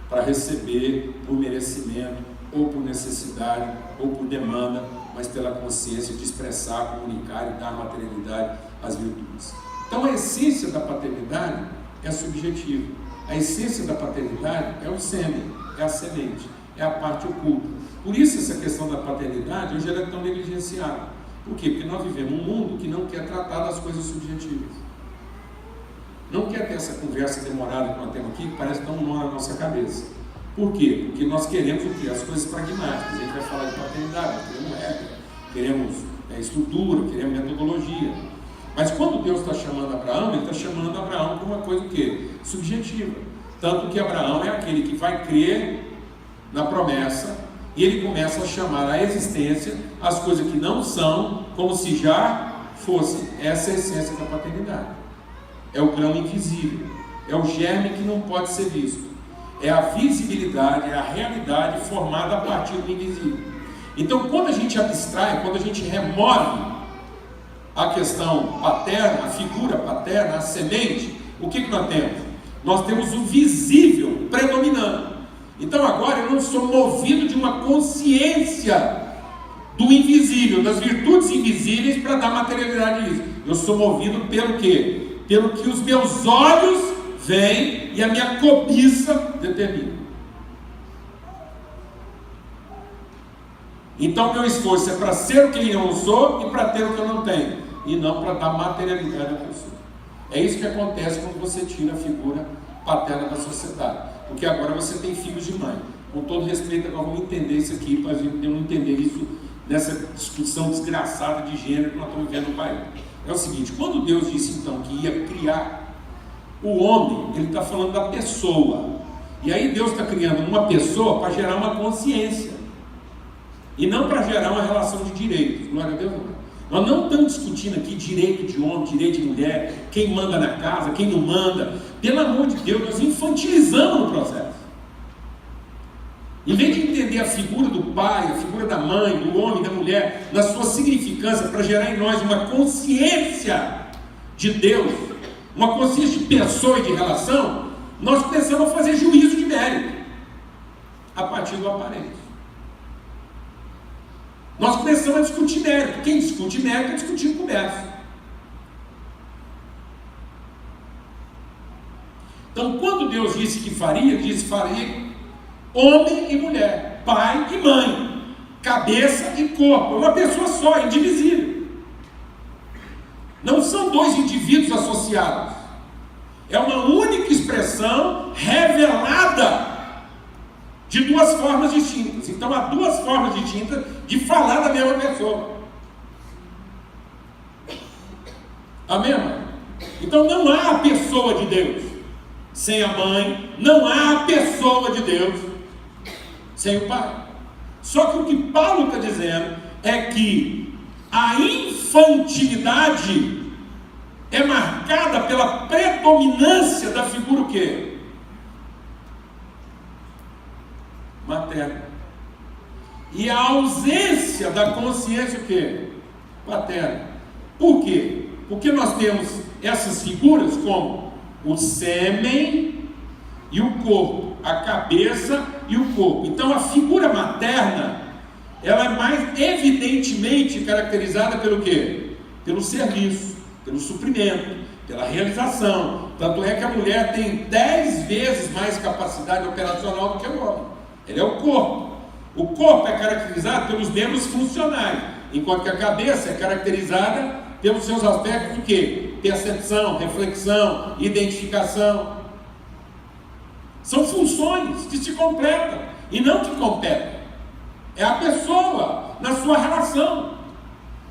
para receber por merecimento, ou por necessidade, ou por demanda, mas pela consciência de expressar, comunicar e dar materialidade às virtudes. Então a essência da paternidade é subjetiva. A essência da paternidade é o sêmen, é a semente, é a parte oculta. Por isso essa questão da paternidade hoje ela é tão negligenciada. Por quê? Porque nós vivemos um mundo que não quer tratar das coisas subjetivas. Não quer ter essa conversa demorada que nós temos aqui, que parece tão nó na nossa cabeça. Por quê? Porque nós queremos o quê? As coisas pragmáticas. A gente vai falar de paternidade, queremos regra, queremos estrutura, queremos metodologia. Mas quando Deus está chamando Abraão, Ele está chamando Abraão por uma coisa o quê? Subjetiva. Tanto que Abraão é aquele que vai crer na promessa e ele começa a chamar à existência as coisas que não são como se já fossem. Essa é a essência da paternidade. É o grão invisível, é o germe que não pode ser visto, é a visibilidade, é a realidade formada a partir do invisível. Então, quando a gente abstrai, quando a gente remove a questão paterna, a figura paterna, a semente, o que nós temos? Nós temos o visível predominando. Então agora eu não sou movido de uma consciência do invisível, das virtudes invisíveis para dar materialidade a isso. Eu sou movido pelo quê? Pelo que os meus olhos veem e a minha cobiça determina. Então meu esforço é para ser o que eu não sou e para ter o que eu não tenho, e não para dar materialidade à pessoa. É isso que acontece quando você tira a figura paterna da sociedade. Porque agora você tem filhos de mãe. Com todo respeito, agora vamos entender isso aqui, para a gente não entender isso nessa discussão desgraçada de gênero que nós estamos vivendo no país. É o seguinte, quando Deus disse então que ia criar o homem, Ele está falando da pessoa. E aí Deus está criando uma pessoa para gerar uma consciência. E não para gerar uma relação de direitos. Glória a Deus, não. Nós não estamos discutindo aqui direito de homem, direito de mulher, quem manda na casa, quem não manda. Pelo amor de Deus, nós infantilizamos o processo. Em vez de entender a figura do pai, a figura da mãe, do homem, da mulher, na sua significância, para gerar em nós uma consciência de Deus, uma consciência de pessoa e de relação, nós começamos a fazer juízo de mérito a partir do aparente. Nós começamos a discutir mérito. Quem discute mérito é discutir comércio. Então, quando Deus disse que faria, Ele disse faria homem e mulher, pai e mãe, cabeça e corpo, uma pessoa só, indivisível. Não são dois indivíduos associados. É uma única expressão revelada de duas formas distintas. Então há duas formas distintas de falar da mesma pessoa. Amém, mãe? Então não há a pessoa de Deus sem a mãe, não há a pessoa de Deus sem o pai. Só que o que Paulo está dizendo é que a infantilidade é marcada pela predominância da figura o quê? Materna. E a ausência da consciência o quê? Paterna. Por quê? Porque nós temos essas figuras como o sêmen e o corpo, a cabeça e o corpo. Então a figura materna, ela é mais evidentemente caracterizada pelo quê? Pelo serviço, pelo suprimento, pela realização. Tanto é que a mulher tem 10 vezes mais capacidade operacional do que o homem. Ele é o corpo. O corpo é caracterizado pelos membros funcionais, enquanto que a cabeça é caracterizada pelos seus aspectos do quê? Percepção, reflexão, identificação. São funções que se completam e não que competem. é a pessoa na sua relação.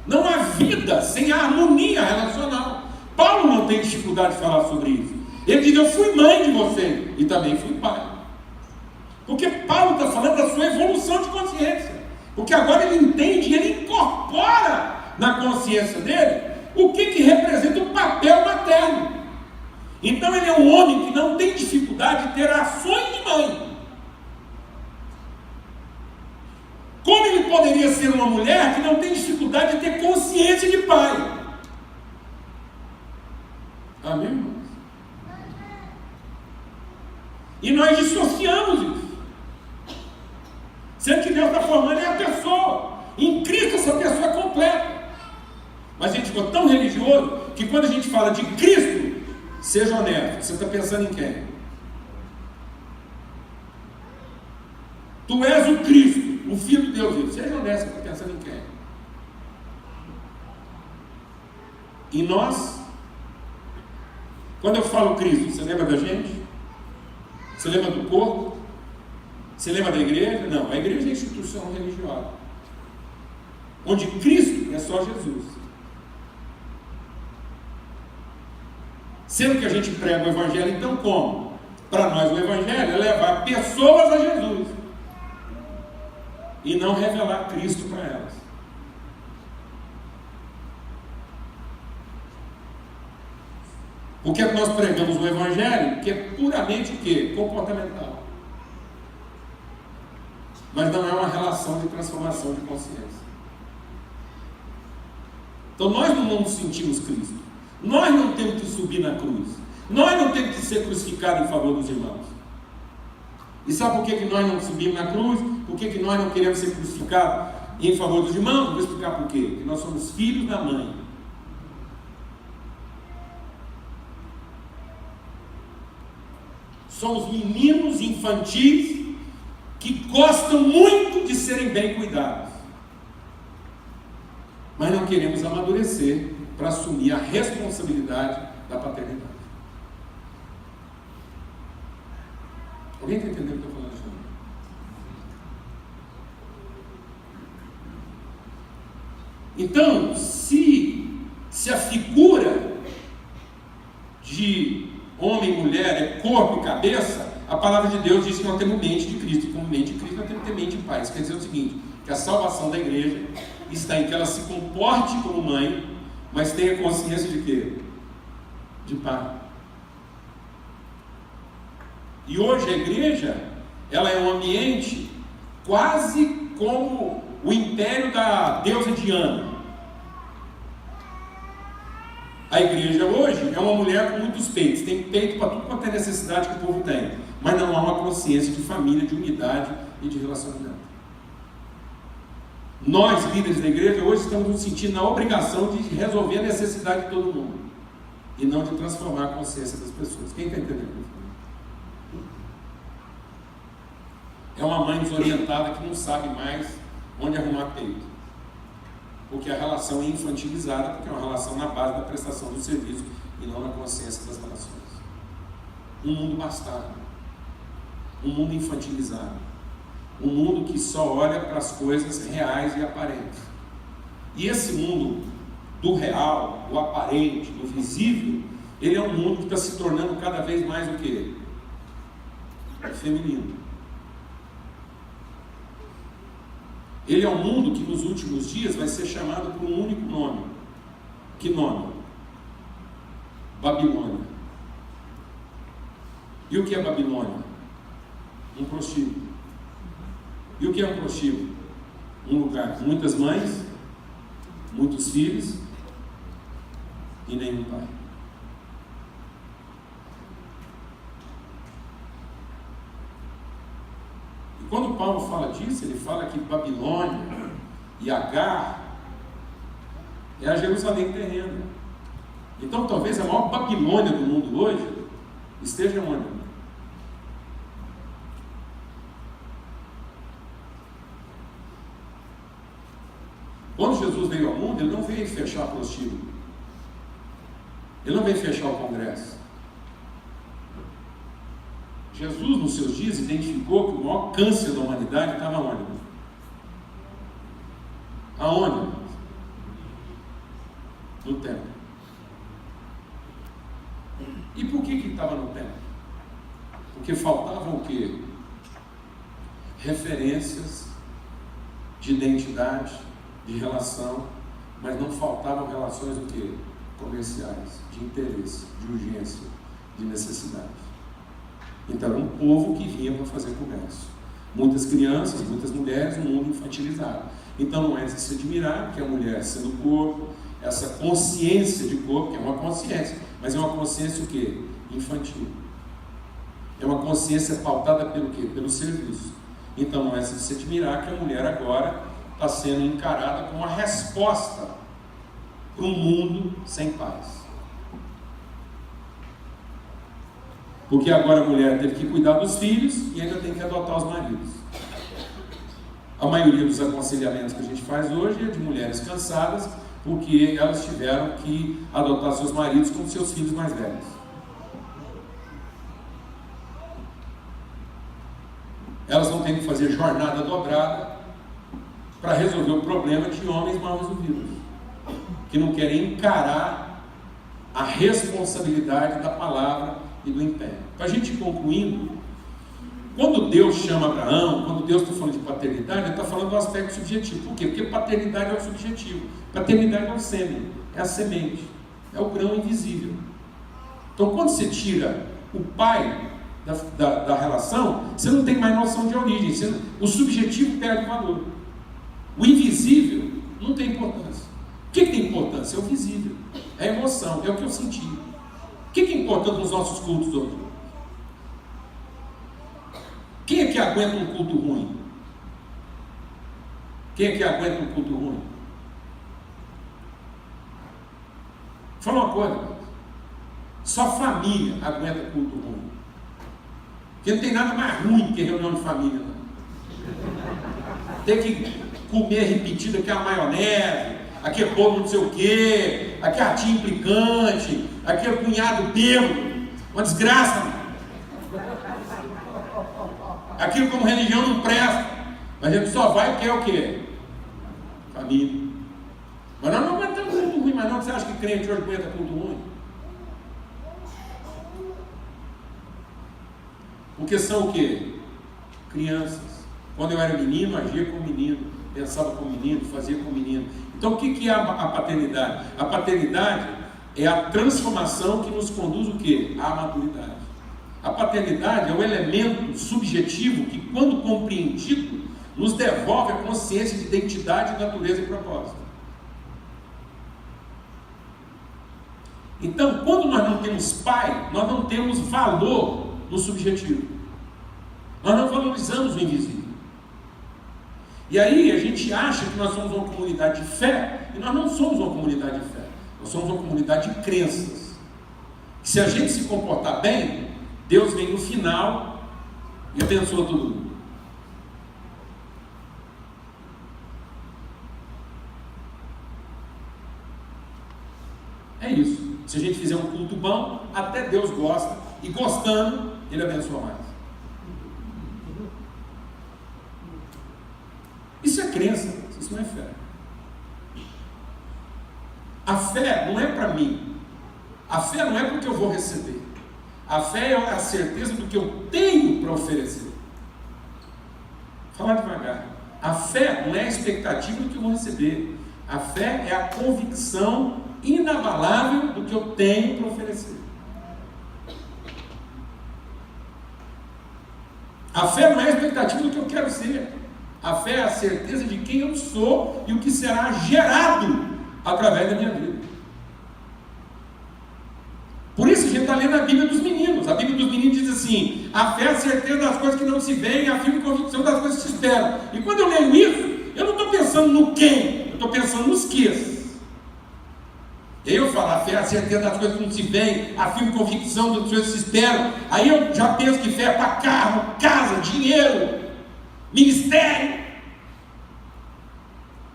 Não há vida sem a harmonia relacional. Paulo não tem dificuldade de falar sobre isso. Ele diz: eu fui mãe de vocês e também fui pai. Porque Paulo está falando da sua evolução de consciência. Porque agora ele entende, ele incorpora na consciência dele o que representa o papel materno. Então ele é um homem que não tem dificuldade de ter ações de mãe. Como ele poderia ser uma mulher que não tem dificuldade de ter consciência de pai? Amém, irmãos? E nós dissociamos isso. Sendo que Deus está formando é a pessoa. Em Cristo essa pessoa é completa. Mas a gente ficou tão religioso que quando a gente fala de Cristo, seja honesto, você está pensando em quem? Tu és o Cristo, o Filho de Deus. Seja honesto, você está pensando em quem? E nós? Quando eu falo Cristo, você lembra da gente? Você lembra do corpo? Você lembra da igreja? Não, a igreja é a instituição religiosa. Onde Cristo é só Jesus. Sendo que a gente prega o Evangelho, então como? Para nós o Evangelho é levar pessoas a Jesus. E não revelar Cristo para elas. Porque nós pregamos o Evangelho, que é puramente o quê? Comportamental. Mas não é uma relação de transformação de consciência. Então nós não sentimos Cristo. Nós não temos que subir na cruz. Nós não temos que ser crucificados em favor dos irmãos. E sabe por que nós não subimos na cruz? Por que nós não queremos ser crucificados em favor dos irmãos? Vou explicar por quê. Porque nós somos filhos da mãe. Somos meninos infantis que gostam muito de serem bem cuidados. Mas não queremos amadurecer para assumir a responsabilidade da paternidade. Alguém está entendendo o que eu estou falando? Então, se a figura de homem e mulher é corpo e cabeça, a palavra de Deus diz que nós temos mente de Cristo. E como mente de Cristo, nós temos que ter mente de pai. Isso quer dizer o seguinte: que a salvação da igreja está em que ela se comporte como mãe, mas tenha consciência de quê? De pai. E hoje a igreja, ela é um ambiente quase como o império da deusa Diana. A igreja hoje é uma mulher com muitos peitos, tem peito para tudo quanto é necessidade que o povo tem, mas não há uma consciência de família, de unidade e de relacionamento. Nós, líderes da igreja, hoje estamos nos sentindo na obrigação de resolver a necessidade de todo mundo e não de transformar a consciência das pessoas. Quem está entendendo? É uma mãe desorientada que não sabe mais onde arrumar peito. Porque a relação é infantilizada, porque é uma relação na base da prestação do serviço e não na consciência das relações. Um mundo bastardo, um mundo infantilizado, um mundo que só olha para as coisas reais e aparentes. E esse mundo do real, do aparente, do visível, ele é um mundo que está se tornando cada vez mais o quê? Feminino. Ele é um mundo que nos últimos dias vai ser chamado por um único nome. Que nome? Babilônia. E o que é Babilônia? Um prostíbulo. E o que é um prostíbulo? Um lugar com muitas mães, muitos filhos e nenhum pai. Quando Paulo fala disso, ele fala que Babilônia e Agar é a Jerusalém terrena. Então talvez a maior Babilônia do mundo hoje esteja onde? Quando Jesus veio ao mundo, ele não veio fechar o prostíbulo. Ele não veio fechar o congresso. Jesus, nos seus dias, identificou que o maior câncer da humanidade estava onde? Aonde? No templo. E por que estava no templo? Porque faltavam o quê? Referências de identidade, de relação, mas não faltavam relações o quê? Comerciais, de interesse, de urgência, de necessidade. Então era um povo que vinha para fazer comércio. Muitas crianças, muitas mulheres, um mundo infantilizado. Então não é de se admirar que a mulher, sendo corpo, essa consciência de corpo, que é uma consciência, mas é uma consciência o quê? Infantil. É uma consciência pautada pelo quê? Pelo serviço. Então não é de se admirar que a mulher agora está sendo encarada como uma resposta para um mundo sem paz. Porque agora a mulher teve que cuidar dos filhos e ainda tem que adotar os maridos. A maioria dos aconselhamentos que a gente faz hoje é de mulheres cansadas, porque elas tiveram que adotar seus maridos como seus filhos mais velhos. Elas vão ter que fazer jornada dobrada para resolver o problema de homens mal resolvidos, que não querem encarar a responsabilidade da palavra e do empenho. Para a gente ir concluindo, quando Deus chama Abraão, quando Deus está falando de paternidade, Ele está falando do aspecto subjetivo. Por quê? Porque paternidade é o subjetivo. Paternidade é o sêmen, é a semente, é o grão invisível. Então, quando você tira o pai da relação, você não tem mais noção de origem. O subjetivo perde valor. O invisível não tem importância. O que tem importância? É o visível, é a emoção, é o que eu senti. O que é importante nos nossos cultos hoje? Quem é que aguenta um culto ruim? Quem é que aguenta um culto ruim? Fala uma coisa, só família aguenta culto ruim. Porque não tem nada mais ruim que reunião de família, não. Tem que comer repetida que é a maionese, aquele bolo não sei o quê, aquele ratinho implicante, aquele cunhado bêbado, uma desgraça, mano. Aquilo como religião não presta, mas a gente só vai porque é o quê? Família. Mas nós não aguentamos culto ruim, mas não. Você acha que crente hoje aguenta culto ruim? Porque são o quê? Crianças. Quando eu era menino, agia como menino, pensava como menino, fazia como menino. Então o que é a paternidade? A paternidade é a transformação que nos conduz o quê? À maturidade. A paternidade é o elemento subjetivo que, quando compreendido, nos devolve a consciência de identidade, natureza e propósito. Então, quando nós não temos pai, nós não temos valor no subjetivo. Nós não valorizamos o invisível. E aí a gente acha que nós somos uma comunidade de fé, e nós não somos uma comunidade de fé. Nós somos uma comunidade de crenças. Que se a gente se comportar bem, Deus vem no final e abençoa todo mundo. É isso. Se a gente fizer um culto bom, até Deus gosta, e gostando, Ele abençoa mais. Isso é crença, isso não é fé. A fé não é para mim. A fé não é porque eu vou receber. A fé é a certeza do que eu tenho para oferecer. Vou falar devagar. A fé não é a expectativa do que eu vou receber. A fé é a convicção inabalável do que eu tenho para oferecer. A fé não é a expectativa do que eu quero ser. A fé é a certeza de quem eu sou e o que será gerado através da minha vida. Por isso a gente está lendo a Bíblia dos meninos. A Bíblia dos meninos diz assim: a fé é a certeza das coisas que não se veem, a firme convicção das coisas que se esperam. E quando eu leio isso, eu não estou pensando no quem, eu estou pensando nos quês. E aí eu falo, a fé é a certeza das coisas que não se veem, a firme convicção das coisas que se esperam. Aí eu já penso que fé é para carro, casa, dinheiro, ministério.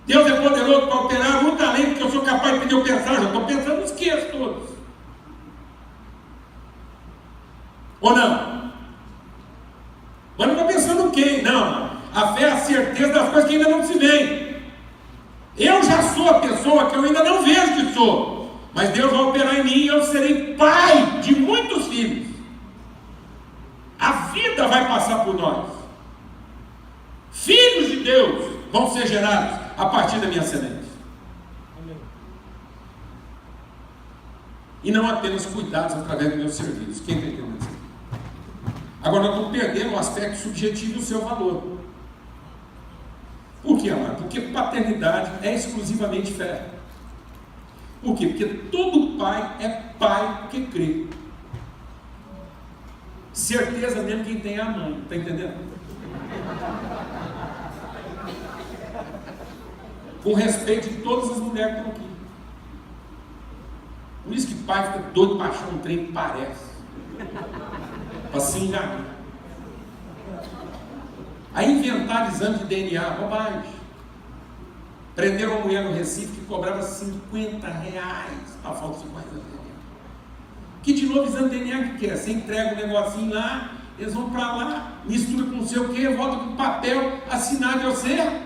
Deus é poderoso para operar muito além do que eu sou capaz de pedir ou pensar. Eu já estou pensando nos quês todos. Ou não? Mas não estou pensando no quem, não. A fé é a certeza das coisas que ainda não se veem. Eu já sou a pessoa que eu ainda não vejo que sou, mas Deus vai operar em mim e eu serei pai de muitos filhos. A vida vai passar por nós. Filhos de Deus vão ser gerados a partir da minha semente. E não apenas cuidados através do meu serviço. Quem está entendendo isso? Agora nós estamos perdendo o aspecto subjetivo do seu valor. Por que, amado? Porque paternidade é exclusivamente fé. Por quê? Porque todo pai é pai porque crê. Certeza mesmo quem tem é a mãe. Está entendendo? Com respeito de todas as mulheres que estão aqui. Por isso que pai fica doido para achar um trem que parece. Para se enganar. Aí inventaram exame de DNA, bobagem. Prenderam uma mulher no Recife que cobrava R$50 para falta de 50 DNA. Que de novo exame de DNA que é? Você entrega um negocinho lá, eles vão para lá, mistura com não sei o que, volta com papel assinado de você.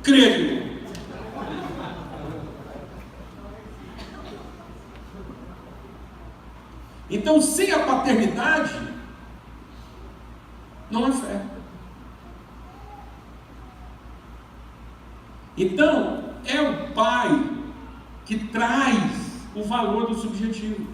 Crê. Então, sem a paternidade, não é fé. Então, é o pai que traz o valor do subjetivo.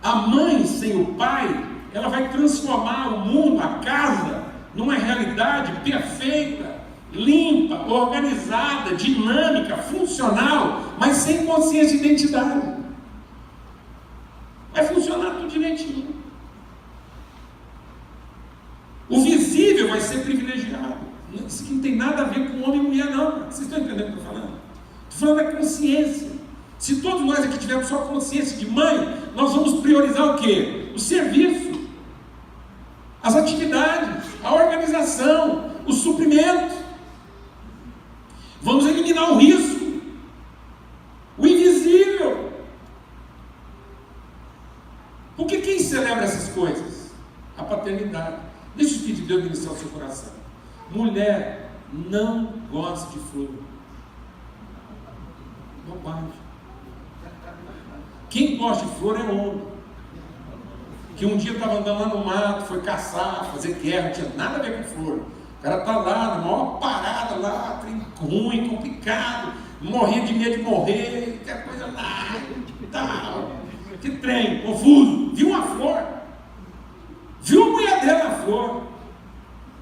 A mãe sem o pai, ela vai transformar o mundo, a casa, numa realidade perfeita, limpa, organizada, dinâmica, funcional, mas sem consciência de identidade. Vai funcionar tudo direitinho. O visível vai ser privilegiado. Isso aqui não tem nada a ver com homem e mulher, não. Vocês estão entendendo o que eu estou falando? Estou falando da consciência. Se todos nós aqui tivermos só consciência de mãe, nós vamos priorizar o quê? O serviço, as atividades, a organização, o suprimento. Vamos eliminar o risco, o invisível. Porque quem celebra essas coisas? A paternidade. Deixa o Espírito de Deus ministrar o seu coração. Mulher não gosta de flor. Bobagem. Quem gosta de flor é homem. Que um dia estava andando lá no mato, foi caçar, fazer guerra, não tinha nada a ver com flor. O cara está lá, na maior parada lá, ruim, complicado, morrendo de medo de morrer, que coisa lá, tal. Que trem, confuso. Viu uma flor. Viu a mulher dela na flor.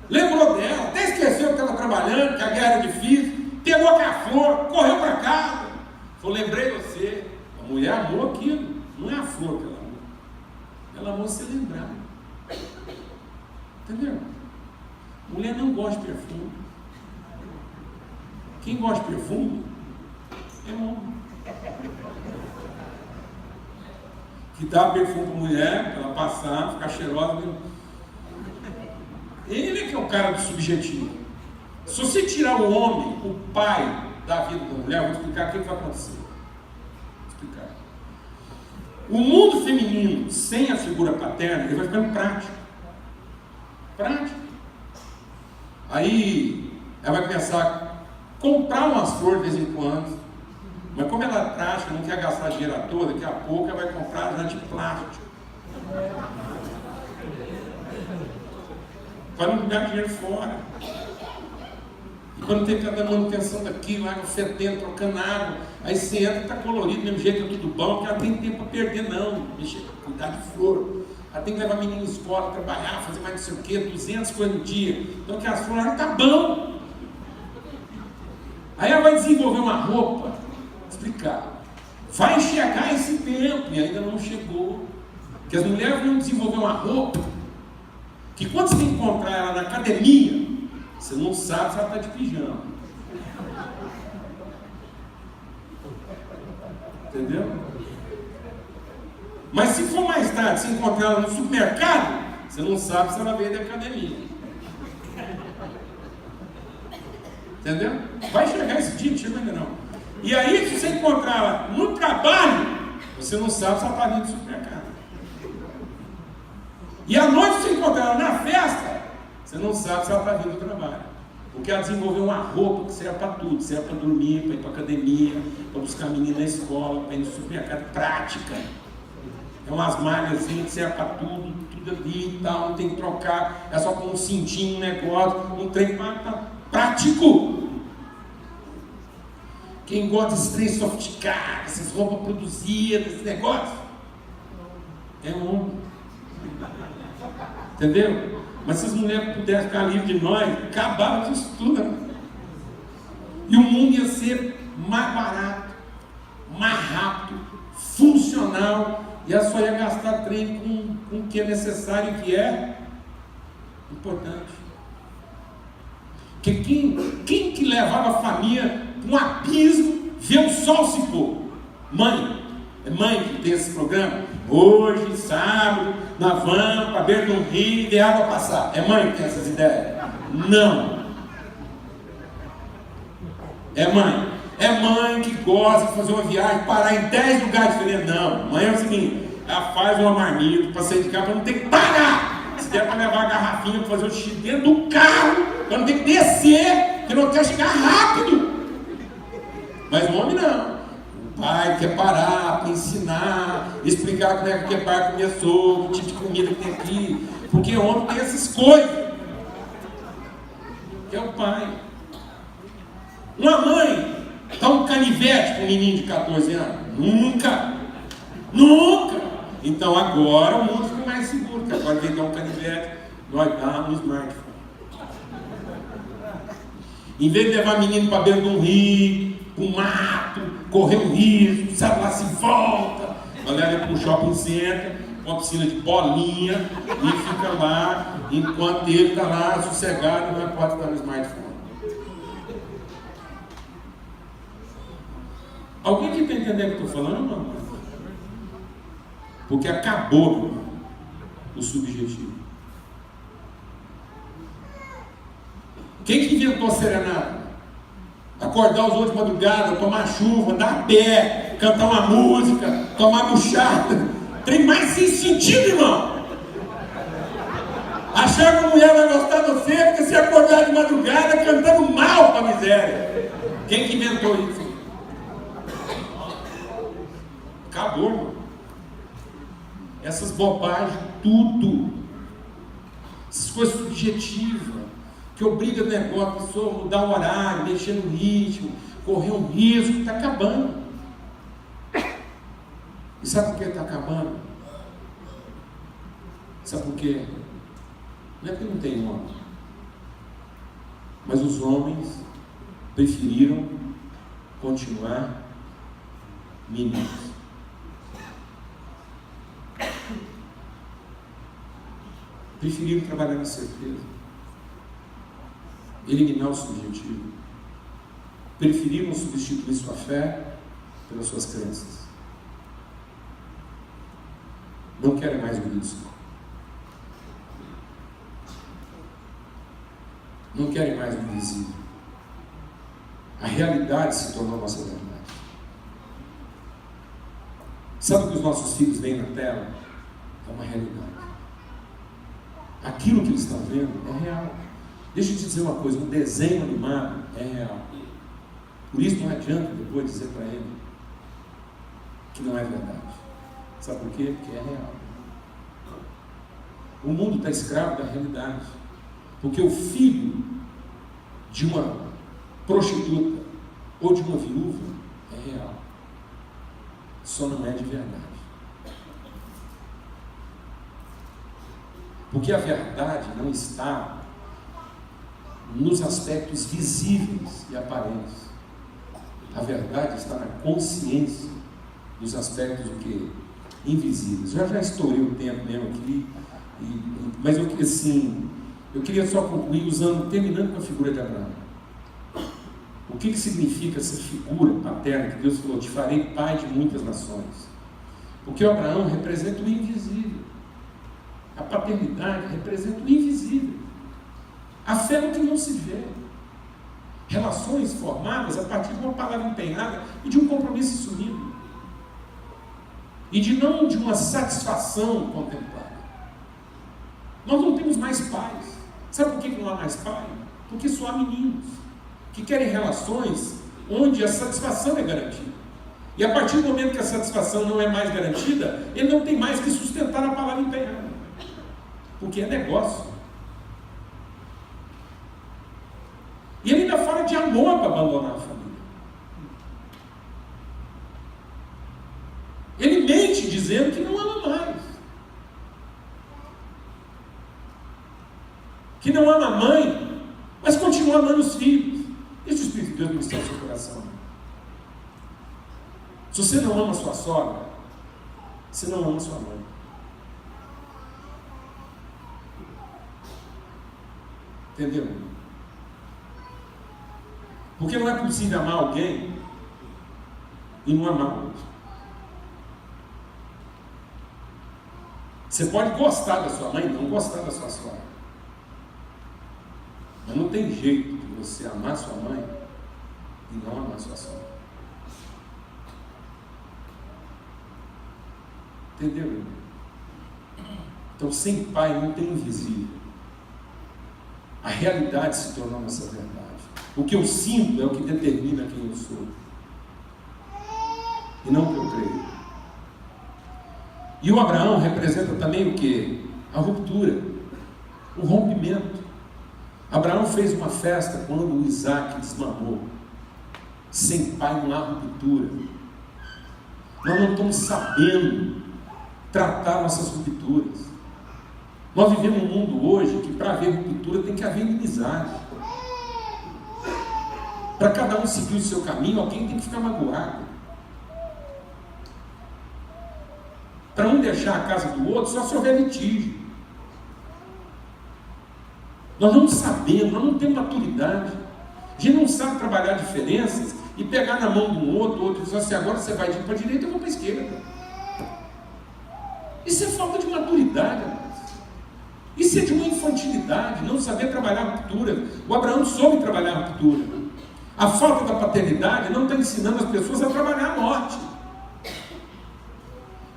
Lembrou dela, até esqueceu que estava trabalhando, que a guerra era difícil. Pegou aquela flor, correu para casa. Falou, lembrei você. A mulher amou aquilo. Não é a flor que ela amou. Ela amou ser lembrada. Entendeu? Mulher não gosta de perfume. Quem gosta de perfume é homem. Que dá perfume para a mulher, para ela passar, ficar cheirosa. Ele é que é o cara do subjetivo. Se você tirar o homem, o pai da vida da mulher, eu vou explicar o que vai acontecer. Vou explicar. O mundo feminino, sem a figura paterna, ele vai ficando prático. Prático. Aí, ela vai começar a comprar umas flores de vez em quando. Mas como ela é prática, não quer gastar dinheiro à toa, daqui a pouco ela vai comprar de plástico. Para não jogar dinheiro fora. E quando tem que dar manutenção daquilo, água fedendo, trocando água, aí você entra e está colorido, do mesmo jeito, é tudo bom, porque ela tem tempo para perder, não. Mexer, cuidar de flor. Ela tem que levar a menina na escola, trabalhar, fazer mais não sei o quê, 200 coisas no dia. Então que as flores está bom. Aí ela vai desenvolver uma roupa, explicar. Vai chegar esse tempo, e ainda não chegou. Porque as mulheres vão desenvolver uma roupa que quando você encontrar ela na academia, você não sabe se ela está de pijama. Entendeu? Mas se for mais tarde, se encontrar ela no supermercado, você não sabe se ela veio da academia. Entendeu? Vai chegar esse dia, não chega ainda não. E aí, se você encontrar ela no trabalho, você não sabe se ela está vindo do supermercado. E à noite, se você encontrar ela na festa, você não sabe se ela está vindo do trabalho. Porque ela desenvolveu uma roupa que serve para tudo, serve para dormir, para ir para academia, para buscar a menina na escola, para ir no supermercado, prática. É umas malhas assim, que serve para tudo, tudo ali e tal, não tem que trocar, é só com um cintinho, um negócio, um trem prático. Quem gosta desses trens sofisticados, essas roupas produzidas, esse negócio, é homem. Entendeu? Mas se as mulheres pudessem ficar livres de nós, acabava com isso tudo. Né? E o mundo ia ser mais barato, mais rápido, funcional, e ela só ia gastar trem com o que é necessário e que é importante. Porque quem que levava a família para um abismo, ver o sol se pôr? Mãe. É mãe que tem esse programa. Hoje, sábado, nós vamos para a beira de um rio e de água passar. É mãe que tem essas ideias? Não. É mãe. É mãe que gosta de fazer uma viagem, parar em 10 lugares diferentes. Não. Mãe é o seguinte, ela faz uma marmita para sair de casa para não ter que parar. Se der para levar a garrafinha para fazer o xixi dentro do carro, para não ter que descer, porque não quer chegar rápido. Mas o homem não. O pai quer parar para ensinar, explicar como é que é pai comer sopa, que tipo de comida que tem aqui. Porque o homem tem essas coisas. Que é o pai. Uma mãe dá um canivete para um menino de 14 anos? Nunca. Nunca. Então agora o mundo ficou mais seguro, porque agora quem dá um canivete, nós damos no smartphone. Em vez de levar menino para beira de um rio, um mato, correr um risco, sabe lá se volta, a galera para o shopping center, com uma piscina de bolinha, e fica lá, enquanto ele está lá sossegado, não pode estar no smartphone. Alguém que está entendendo o que eu estou falando, mano? Porque acabou, meu irmão, o subjetivo. Quem que inventou a serenata? Acordar os outros de madrugada, tomar chuva, andar a pé, cantar uma música, tomar buchada. Tem mais sem sentido, irmão. Achar que a mulher vai gostar de você porque você acordar de madrugada cantando mal pra miséria. Quem que inventou isso? Acabou, irmão. Essas bobagens, tudo. Essas coisas subjetivas, que obriga o negócio, a pessoa a mudar o horário, mexer no ritmo, correr um risco, está acabando. E sabe por que está acabando? Sabe por quê? Não é porque não tem homem, mas os homens preferiram continuar meninos. Preferiram trabalhar na certeza, eliminar o subjetivo, preferiram substituir sua fé pelas suas crenças. Não querem mais o risco, não querem mais o invisível. A realidade se tornou nossa verdade. Sabe o que os nossos filhos veem na tela? É uma realidade. Aquilo que eles estão vendo é real. Deixa eu te dizer uma coisa, um desenho animado é real. Por isso não adianta depois dizer para ele que não é verdade. Sabe por quê? Porque é real. O mundo está escravo da realidade. Porque o filho de uma prostituta ou de uma viúva é real. Só não é de verdade. Porque a verdade não está nos aspectos visíveis e aparentes. A verdade está na consciência dos aspectos o quê? Invisíveis. Eu já estourei o tempo mesmo aqui, mas eu queria só concluir terminando com a figura de Abraão. O que significa essa figura paterna que Deus falou, te farei pai de muitas nações? Porque o Abraão representa o invisível. A paternidade representa o invisível. A fé é o que não se vê. Relações formadas a partir de uma palavra empenhada e de um compromisso assumido. E não de uma satisfação contemplada. Nós não temos mais pais. Sabe por que não há mais pai? Porque só há meninos que querem relações onde a satisfação é garantida. E a partir do momento que a satisfação não é mais garantida, ele não tem mais que sustentar a palavra empenhada. Porque é negócio. E ele ainda fala de amor para abandonar a família. Ele mente dizendo que não ama mais. Que não ama a mãe, mas continua amando os filhos. Deixa o Espírito de Deus ministrar no seu coração. Se você não ama sua sogra, você não ama sua mãe. Entendeu? Porque não é possível amar alguém e não amar o outro. Você pode gostar da sua mãe e não gostar da sua sogra. Mas não tem jeito de você amar sua mãe e não amar sua sogra. Entendeu, irmão? Então, sem pai não tem invisível. A realidade se tornou nossa verdade. O que eu sinto é o que determina quem eu sou. E não o que eu creio. E o Abraão representa também o quê? A ruptura. O rompimento. Abraão fez uma festa quando o Isaac desmamou. Sem pai não há ruptura. Nós não estamos sabendo tratar nossas rupturas. Nós vivemos um mundo hoje que para haver ruptura tem que haver inimizade. Para cada um seguir o seu caminho, alguém tem que ficar magoado. Para um deixar a casa do outro, só se houver litígio. Nós não sabemos, nós não temos maturidade. A gente não sabe trabalhar diferenças e pegar na mão de um outro, o outro diz assim, agora você vai para a direita e eu vou para a esquerda. Isso é falta de maturidade, amados. Isso é de uma infantilidade, não saber trabalhar a ruptura. O Abraão soube trabalhar a ruptura. A falta da paternidade não está ensinando as pessoas a trabalhar a morte.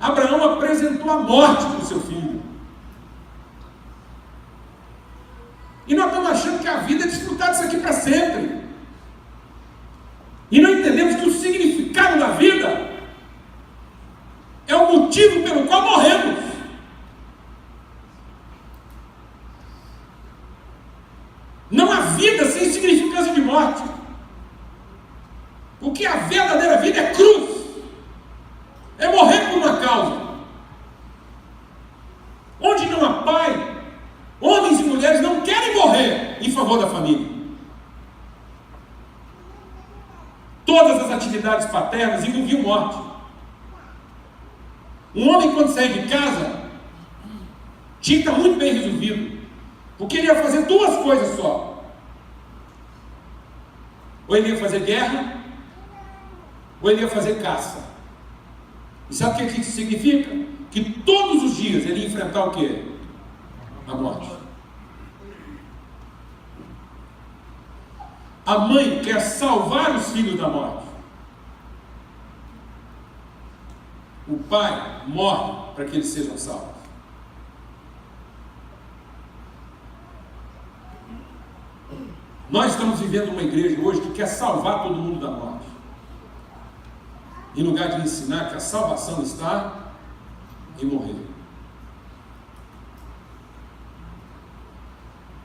Abraão apresentou a morte para o seu filho. E nós estamos achando que a vida é desfrutar disso aqui para sempre. E não entendemos que o significado da vida é o motivo pelo qual morremos. Não há vida sem significância de morte. Porque a verdadeira vida é cruz. É morrer por uma causa. Onde não há pai, homens e mulheres não querem morrer em favor da família. Todas as atividades paternas envolviam morte. Um homem, quando saía de casa, tinha que estar muito bem resolvido. Porque ele ia fazer duas coisas só. Ou ele ia fazer guerra, ou ele ia fazer caça. E sabe o que isso significa? Que todos os dias ele ia enfrentar o quê? A morte. A mãe quer salvar os filhos da morte. O pai morre para que eles sejam salvos. Nós estamos vivendo uma igreja hoje que quer salvar todo mundo da morte. Em lugar de ensinar que a salvação está em morrer.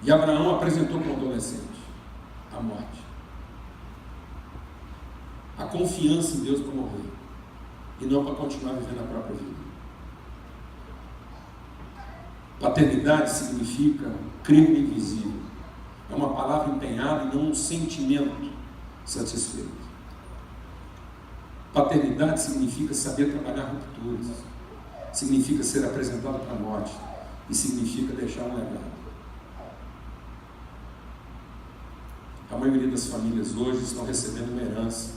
E Abraão apresentou para o adolescente a morte. A confiança em Deus para morrer. E não para continuar vivendo a própria vida. Paternidade significa crer no invisível. É uma palavra empenhada e não um sentimento satisfeito. Paternidade significa saber trabalhar rupturas. Significa ser apresentado para a morte. E significa deixar um legado. A maioria das famílias hoje estão recebendo uma herança,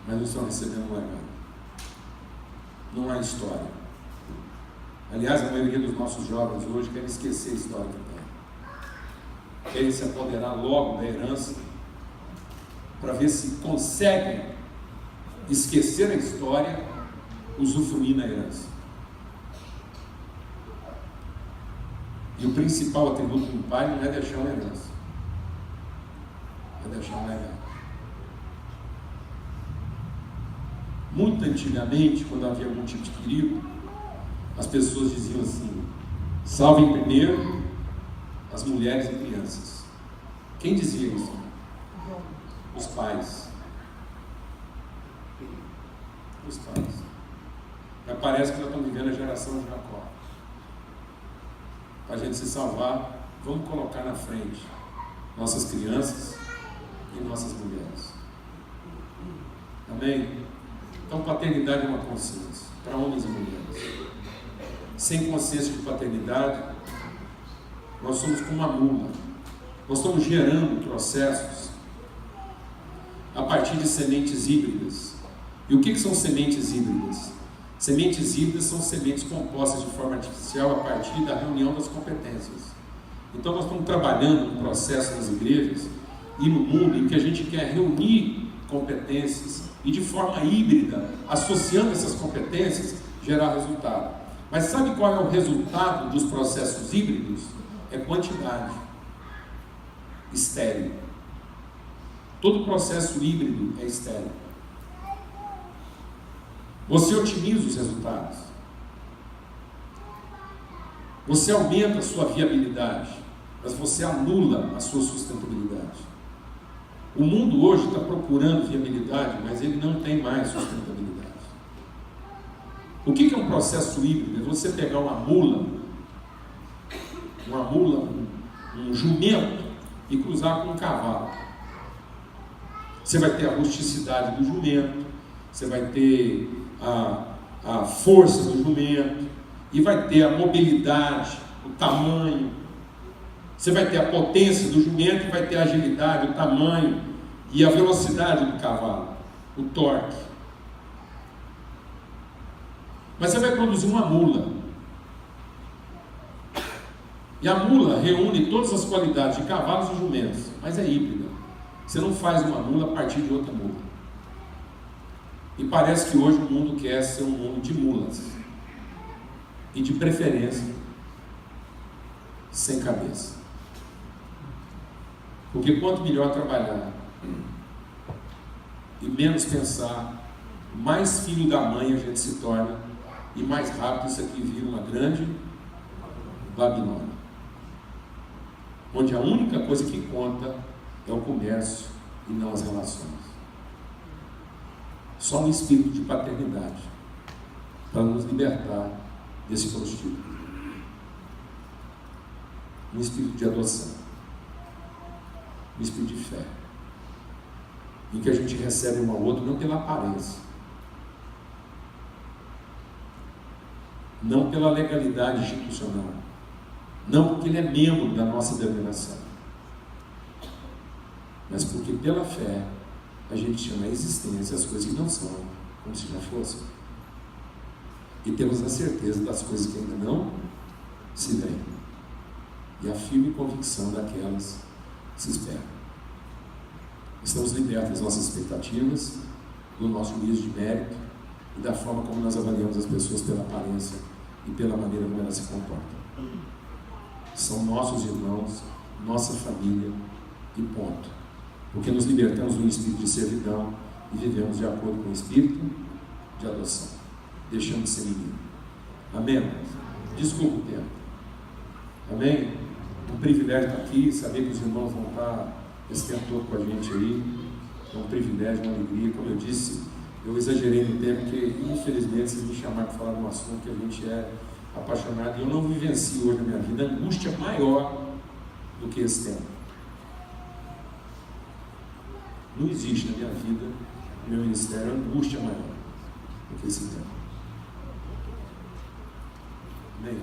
mas não estão recebendo um legado. Não há história. Aliás, a maioria dos nossos jovens hoje querem esquecer a história que tem. Querem se apoderar logo da herança para ver se conseguem esquecer a história, usufruir na herança. E o principal atributo do pai não é deixar uma herança, para deixar um legado. Muito antigamente, quando havia algum tipo de perigo, as pessoas diziam assim: salvem primeiro as mulheres e crianças. Quem dizia isso? Os pais. Os pais. Mas parece que nós estamos vivendo a geração de Jacó. Para a gente se salvar, vamos colocar na frente nossas crianças e nossas mulheres. Amém? Então, paternidade é uma consciência para homens e mulheres. Sem consciência de paternidade, nós somos como uma mula. Nós estamos gerando processos a partir de sementes híbridas. E o que são sementes híbridas? Sementes híbridas são sementes compostas de forma artificial a partir da reunião das competências. Então nós estamos trabalhando um processo nas igrejas e no mundo em que a gente quer reunir competências e de forma híbrida, associando essas competências, gerar resultado. Mas sabe qual é o resultado dos processos híbridos? É quantidade. Estéril. Todo processo híbrido é estéril. Você otimiza os resultados. Você aumenta a sua viabilidade, mas você anula a sua sustentabilidade. O mundo hoje está procurando viabilidade, mas ele não tem mais sustentabilidade. O que é um processo híbrido? É você pegar uma mula, um jumento, e cruzar com um cavalo. Você vai ter a rusticidade do jumento, você vai ter a força do jumento, e vai ter a mobilidade, o tamanho. Você vai ter a potência do jumento e vai ter a agilidade, o tamanho e a velocidade do cavalo, o torque. Mas você vai produzir uma mula. E a mula reúne todas as qualidades de cavalos e jumentos, mas é híbrida. Você não faz uma mula a partir de outra mula. E parece que hoje o mundo quer ser um mundo de mulas. E de preferência, sem cabeça. Porque quanto melhor trabalhar e menos pensar, mais filho da mãe a gente se torna e mais rápido isso aqui vira uma grande Babilônia. Onde a única coisa que conta é o comércio e não as relações. Só um espírito de paternidade para nos libertar desse prostíbulo. Um espírito de adoção. Um espírito de fé. Em que a gente recebe um ao outro não pela aparência. Não pela legalidade institucional. Não porque ele é membro da nossa denominação. Mas porque pela fé a gente chama a existência as coisas que não são, como se já fossem. E temos a certeza das coisas que ainda não se veem. E a firme convicção daquelas que se esperam. Estamos libertos das nossas expectativas, do nosso juízo de mérito e da forma como nós avaliamos as pessoas pela aparência e pela maneira como elas se comportam. São nossos irmãos, nossa família e ponto. Porque nos libertamos do espírito de servidão e vivemos de acordo com o espírito de adoção. Deixando de ser menino. Amém? Desculpa o tempo. Amém? Um privilégio estar aqui, saber que os irmãos vão estar esse tempo todo com a gente aí. É um privilégio, uma alegria. Como eu disse, eu exagerei no tempo, porque infelizmente vocês me chamaram para falar de um assunto que a gente é apaixonado. E eu não vivencio hoje na minha vida angústia maior do que esse tema. Não existe na minha vida, no meu ministério, angústia maior do que esse tema. Amém?